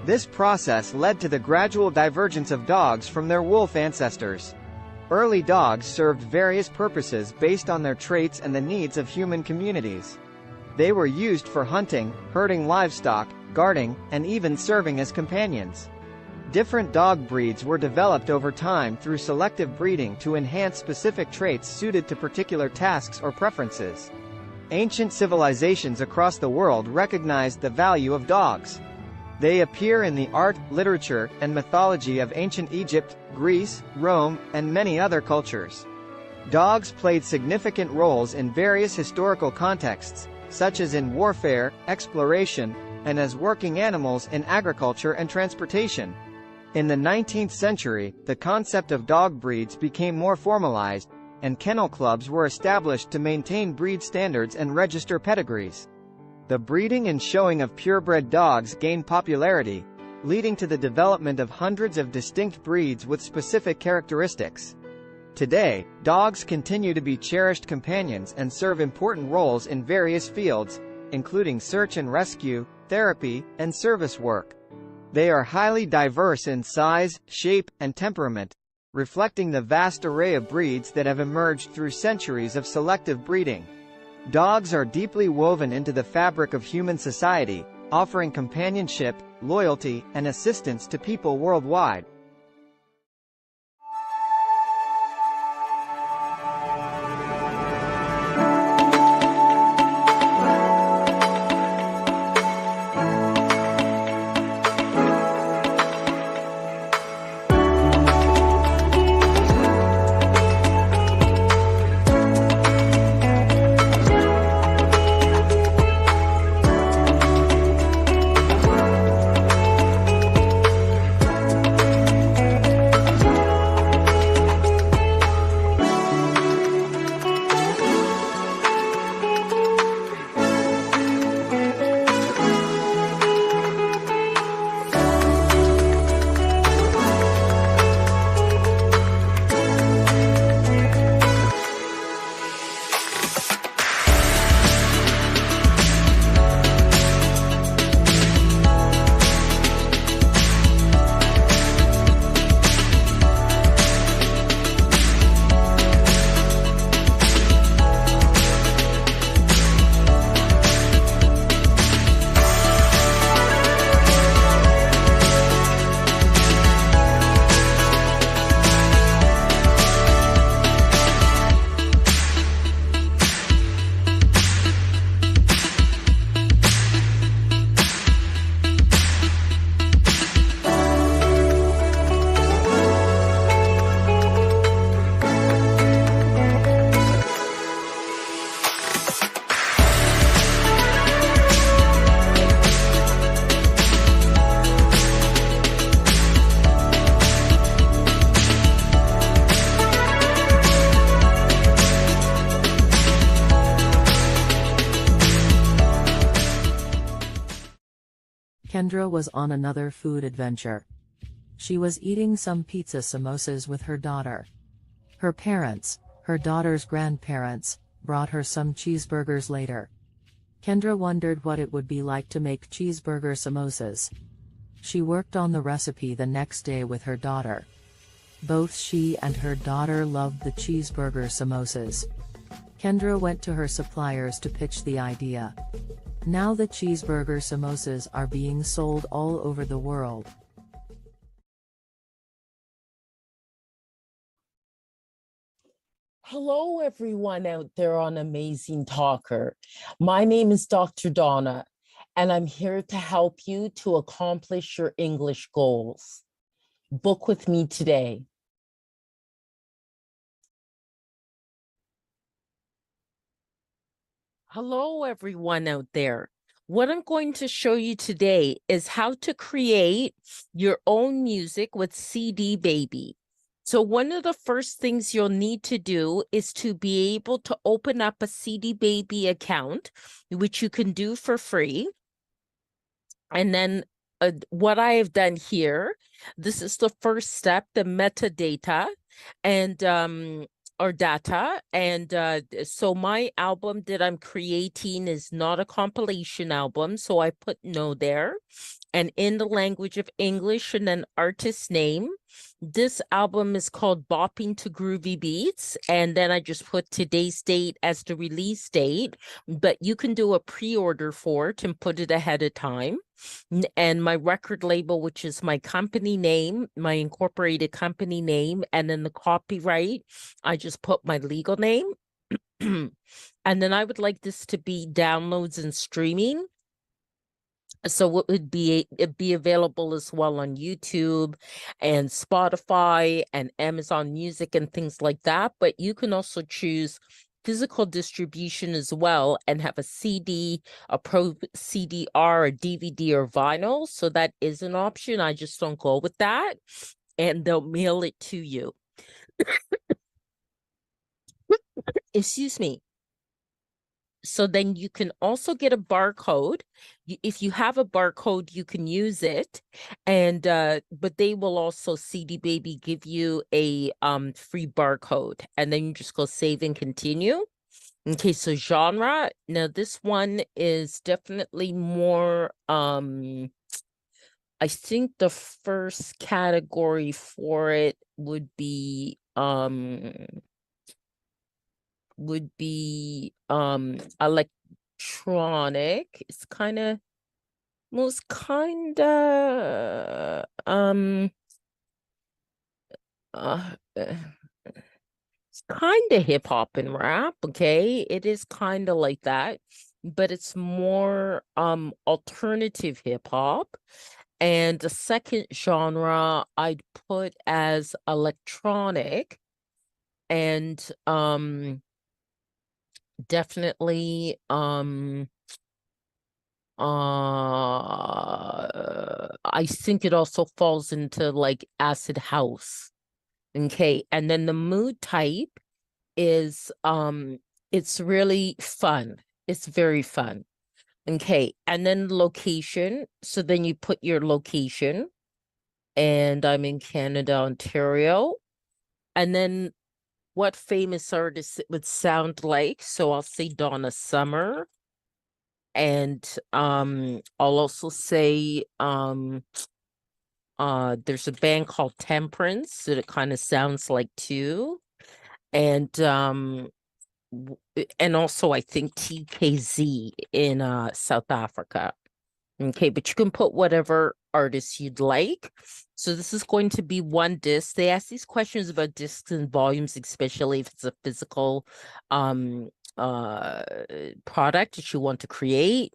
This process led to the gradual divergence of dogs from their wolf ancestors. Early dogs served various purposes based on their traits and the needs of human communities. They were used for hunting, herding livestock, guarding, and even serving as companions. Different dog breeds were developed over time through selective breeding to enhance specific traits suited to particular tasks or preferences. Ancient civilizations across the world recognized the value of dogs. They appear in the art, literature, and mythology of ancient Egypt, Greece, Rome, and many other cultures. Dogs played significant roles in various historical contexts, such as in warfare, exploration, and as working animals in agriculture and transportation. In the 19th century, the concept of dog breeds became more formalized, and kennel clubs were established to maintain breed standards and register pedigrees. The breeding and showing of purebred dogs gained popularity, leading to the development of hundreds of distinct breeds with specific characteristics. Today, dogs continue to be cherished companions and serve important roles in various fields, including search and rescue, therapy, and service work. They are highly diverse in size, shape, and temperament, reflecting the vast array of breeds that have emerged through centuries of selective breeding. Dogs are deeply woven into the fabric of human society, offering companionship, loyalty, and assistance to people worldwide. Kendra was on another food adventure. She was eating some pizza samosas with her daughter. Her parents, her daughter's grandparents, brought her some cheeseburgers later. Kendra wondered what it would be like to make cheeseburger samosas. She worked on the recipe the next day with her daughter. Both she and her daughter loved the cheeseburger samosas. Kendra went to her suppliers to pitch the idea. Now the cheeseburger samosas are being sold all over the world. Hello, everyone out there on Amazing Talker. My name is Dr. Donna, and I'm here to help you to accomplish your English goals. Book with me today. Hello, everyone out there. What I'm going to show you today is how to create your own music with CD Baby. So one of the first things you'll need to do is to be able to open up a CD Baby account, which you can do for free. And then what I have done here, this is the first step, the metadata and or data. And so my album that I'm creating is not a compilation album. So I put no there. And in the language of English and then artist name. This album is called Bopping to Groovy Beats. And then I just put today's date as the release date. But you can do a pre-order for it and put it ahead of time. And my record label, which is my company name, my incorporated company name, and then the copyright, I just put my legal name. And then I would like this to be downloads and streaming. So it'd be available as well on YouTube and Spotify and Amazon Music and things like that. But you can also choose physical distribution as well and have a CD, a Pro CDR, a DVD, or vinyl. So that is an option. I just don't go with that. And they'll mail it to you. Excuse me. So then you can also get a barcode. If you have a barcode, you can use it. And but they will also, CD Baby, give you a free barcode. And then you just go save and continue. Okay, so genre. Now this one is definitely more I think the first category for it would be electronic. It's kind of it's kind of hip hop and rap. Okay, it is kind of like that, but it's more alternative hip hop. And the second genre I'd put as electronic, and definitely I think it also falls into like acid house. Okay, and then the mood type is it's really fun. It's very fun. Okay, and then location. So then you put your location, and I'm in Canada, Ontario. And then what famous artist it would sound like. So I'll say Donna Summer. And I'll also say there's a band called Temperance that it kind of sounds like too. And also I think TKZ in South Africa. Okay, but you can put whatever artist you'd like. So this is going to be one disc. They ask these questions about discs and volumes, especially if it's a physical product that you want to create.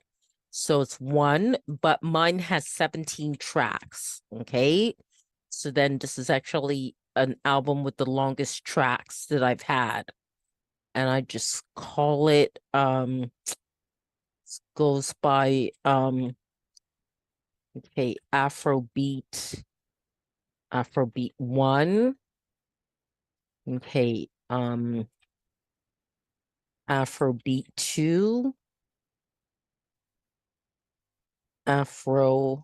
So it's one, but mine has 17 tracks. Okay, so then this is actually an album with the longest tracks that I've had, and I just call it goes by okay, Afrobeat 1. Okay, Afrobeat 2, Afrobeat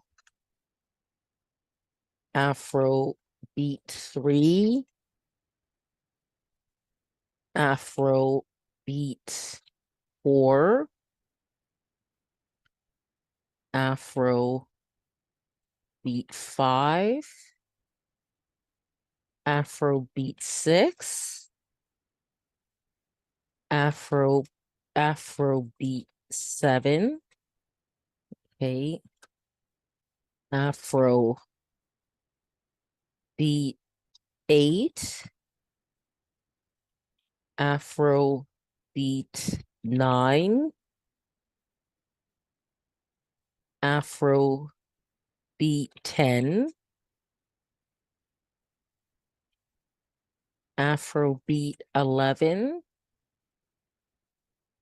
Afro beat 3, Afro beat 4, Afro beat 5, Afro beat 6, Afro beat 7, okay, Afro beat 8, Afro beat 9, Afro beat 10, Afro beat 11,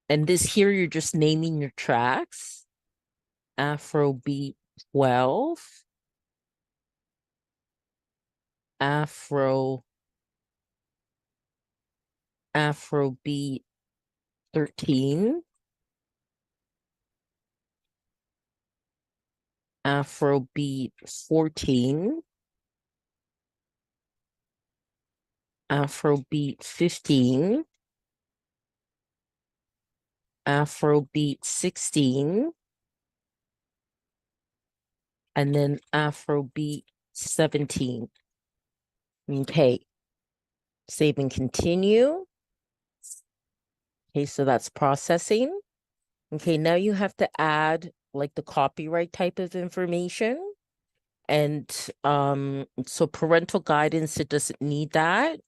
and this here you're just naming your tracks. Afro beat 12, Afro beat 13, Afro beat 14, Afro beat 15, Afro beat 16, and then Afro beat 17. Okay, save and continue. Okay, so that's processing. Okay, now you have to add like the copyright type of information. And so parental guidance, it doesn't need that.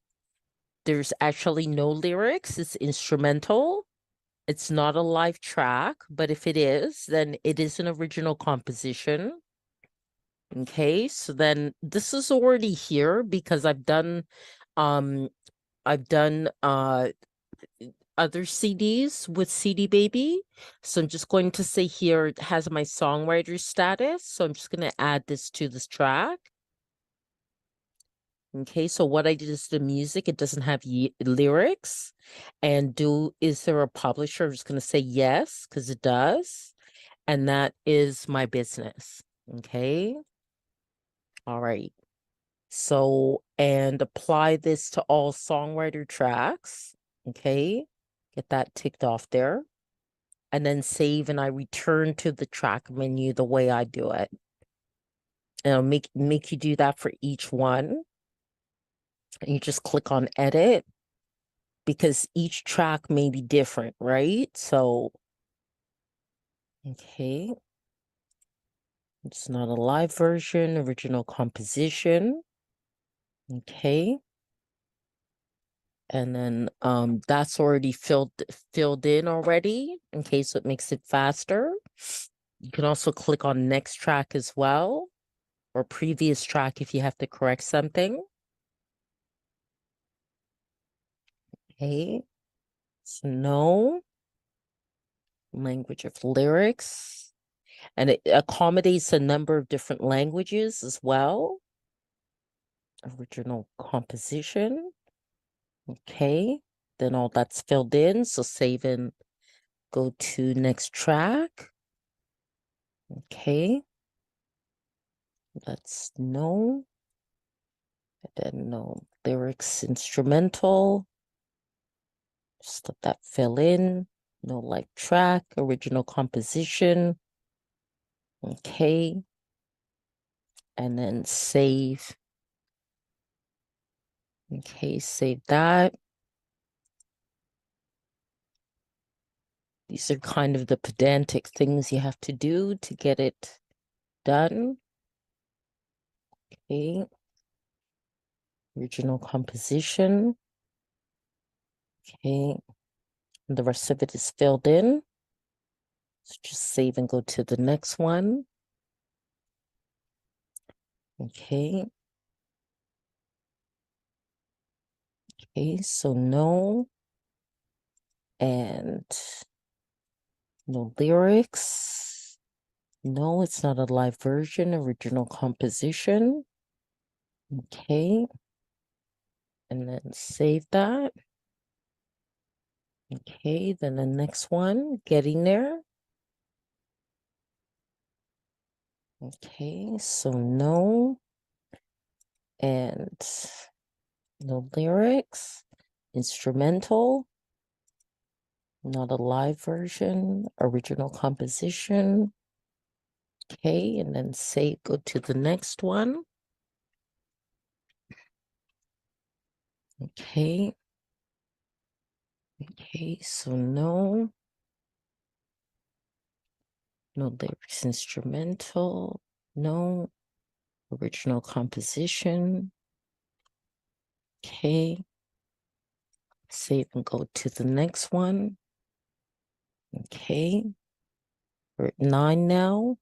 There's actually no lyrics, it's instrumental. It's not a live track, but if it is, then it is an original composition. Okay, so then this is already here because I've done other CDs with CD Baby. So I'm just going to say here it has my songwriter status. So I'm just going to add this to this track. Okay, so what I did is the music, it doesn't have lyrics. And is there a publisher? I'm just going to say yes, because it does. And that is my business. Okay. All right. So, and apply this to all songwriter tracks. Okay. Get that ticked off there. And then save, and I return to the track menu the way I do it. And I'll make you do that for each one. And you just click on edit because each track may be different, right? So, okay. It's not a live version, original composition. Okay. And then that's already filled in already. Okay, so it makes it faster. You can also click on next track as well, or previous track if you have to correct something. Okay, so no language of lyrics, and it accommodates a number of different languages as well. Original composition. Okay, then all that's filled in, so save and go to next track. Okay, that's no, and then no lyrics, instrumental. Just let that fill in. No live track, original composition. Okay, and then save. Okay, save that. These are kind of the pedantic things you have to do to get it done. Okay. Original composition. Okay. And the rest of it is filled in. So just save and go to the next one. Okay. Okay, so no. And no lyrics. No, it's not a live version, original composition. Okay. And then save that. Okay, then the next one, getting there. Okay, so no. And no lyrics, instrumental, not a live version, original composition. Okay, and then say go to the next one. Okay. Okay, so no lyrics, instrumental, no original composition. Okay. Save and go to the next one. Okay. We're at 9 now.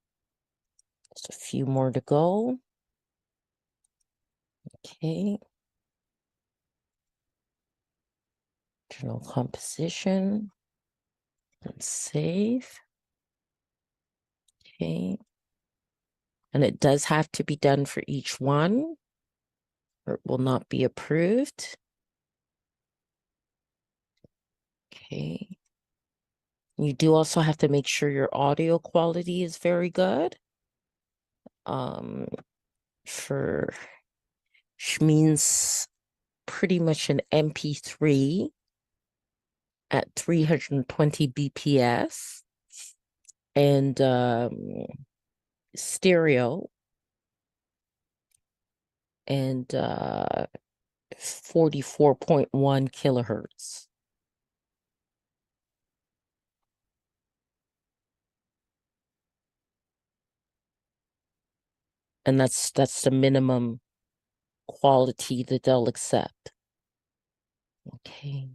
Just a few more to go. Okay. Original composition. And save. Okay. And it does have to be done for each one, or it will not be approved. Okay. You do also have to make sure your audio quality is very good. For which means pretty much an MP3 at 320 BPS and stereo and 44.1 kilohertz. And that's the minimum quality that they'll accept. Okay.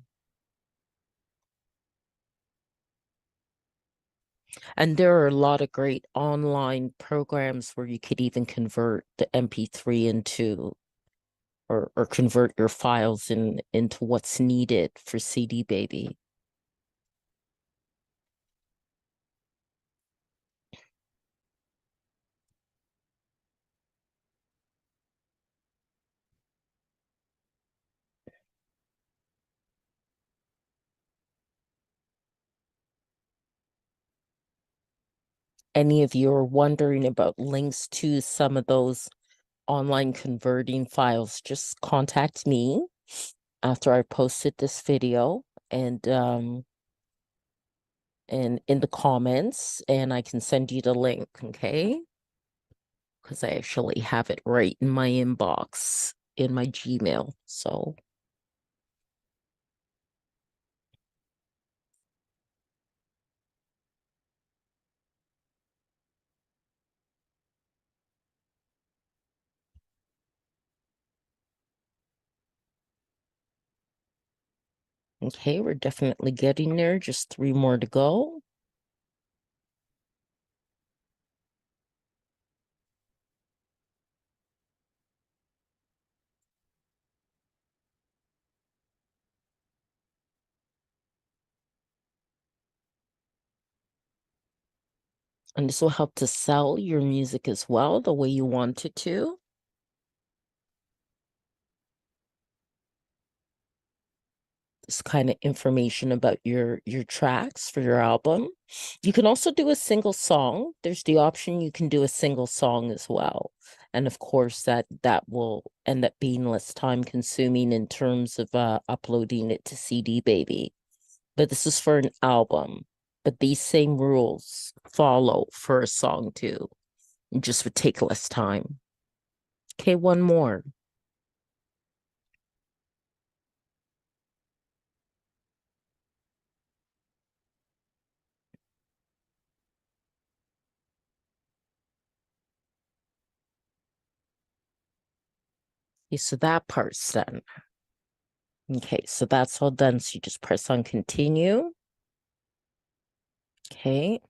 And there are a lot of great online programs where you could even convert the MP3 into or convert your files into what's needed for CD Baby. Any of you are wondering about links to some of those online converting files, just contact me after I posted this video and in the comments, and I can send you the link, okay? Because I actually have it right in my inbox in my Gmail. So okay, we're definitely getting there. Just 3 more to go. And this will help to sell your music as well, the way you want it to. This kind of information about your tracks for your album. You can also do a single song. There's the option you can do a single song as well. And of course that will end up being less time consuming in terms of uploading it to CD Baby. But this is for an album. But these same rules follow for a song too. It just would take less time. Okay, one more. Okay, so that part's done. Okay, so that's all done. So you just press on continue. Okay.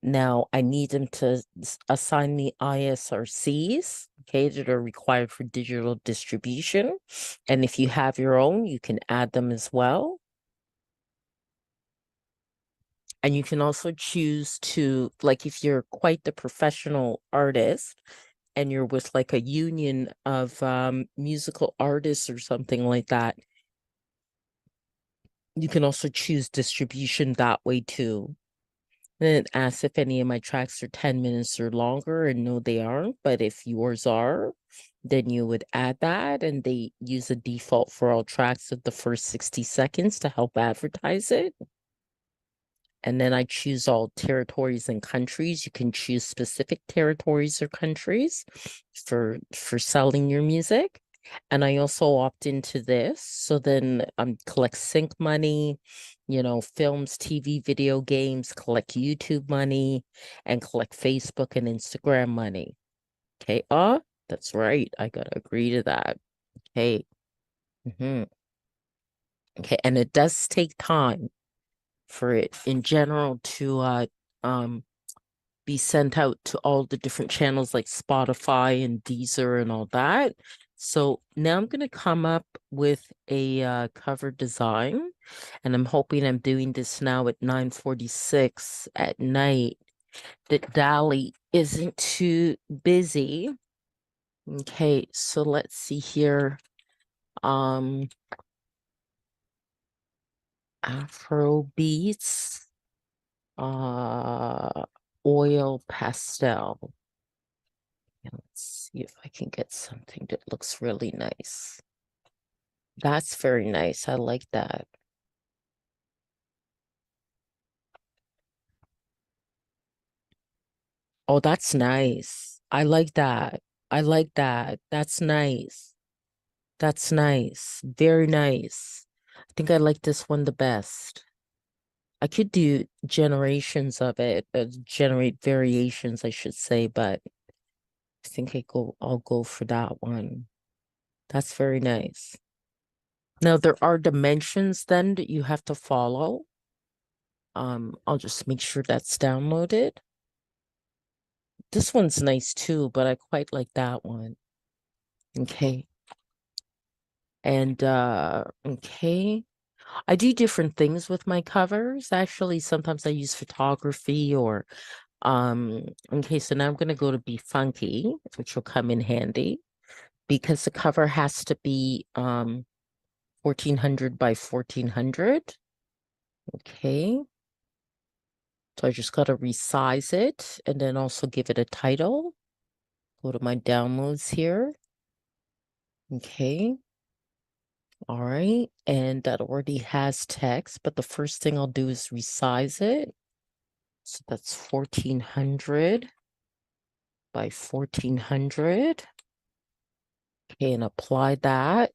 Now I need them to assign the ISRCs, okay, that are required for digital distribution. And if you have your own, you can add them as well. And you can also choose to, like, if you're quite the professional artist and you're with like a union of musical artists or something like that, you can also choose distribution that way too. And it asks if any of my tracks are 10 minutes or longer, and no, they aren't. But if yours are, then you would add that. And they use a default for all tracks of the first 60 seconds to help advertise it. And then I choose all territories and countries. You can choose specific territories or countries for selling your music. And I also opt into this. So then collect sync money, films, TV, video games, collect YouTube money, and collect Facebook and Instagram money. Okay. That's right. I got to agree to that. Okay. Okay. And it does take time for it in general to be sent out to all the different channels like Spotify and Deezer and all that. So now I'm going to come up with a cover design, and I'm hoping I'm doing this now at 9:46 at night, that Dali isn't too busy. Okay, so let's see here. Afro beats, oil pastel. And let's see if I can get something that looks really nice. That's very nice. I like that. Oh, that's nice. I like that. I like that. That's nice. That's nice. Very nice. I think I like this one the best. I could do generations of it, generate variations, I should say, but I think I'll go for that one. That's very nice. Now there are dimensions then that you have to follow. I'll just make sure that's downloaded. This one's nice too, but I quite like that one. Okay. And okay. I do different things with my covers. Actually, sometimes I use photography or okay, so now I'm gonna go to Be Funky, which will come in handy because the cover has to be 1400 by 1400. Okay. So I just got to resize it and then also give it a title. Go to my downloads here. Okay. All right. And that already has text, but the first thing I'll do is resize it. So that's 1400 by 1400. Okay. And apply that.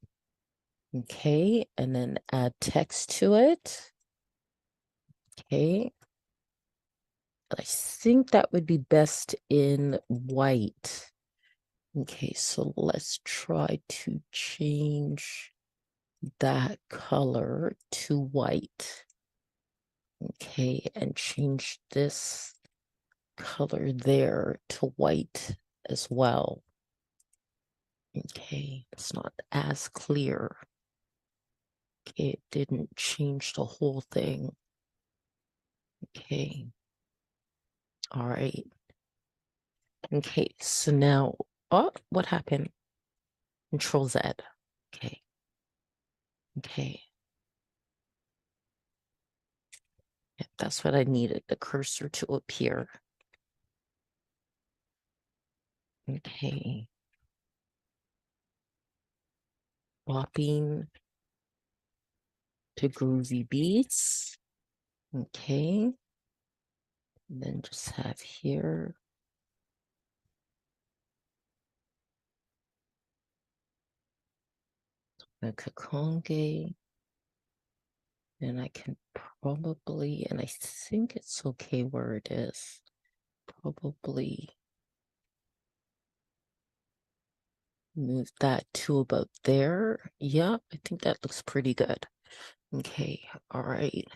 Okay. And then add text to it. Okay. I think that would be best in white. Okay, so let's try to change that color to white. Okay, and change this color there to white as well. Okay, it's not as clear. Okay, it didn't change the whole thing. Okay. All right. Okay, so now, what happened? Control Z. Okay. Okay. Yeah, that's what I needed, the cursor to appear. Okay. Swapping to groovy beats. Okay. And then just have here. Donna Kakonge. And I can probably, and I think it's okay where it is. Probably move that to about there. Yeah, I think that looks pretty good. Okay, all right.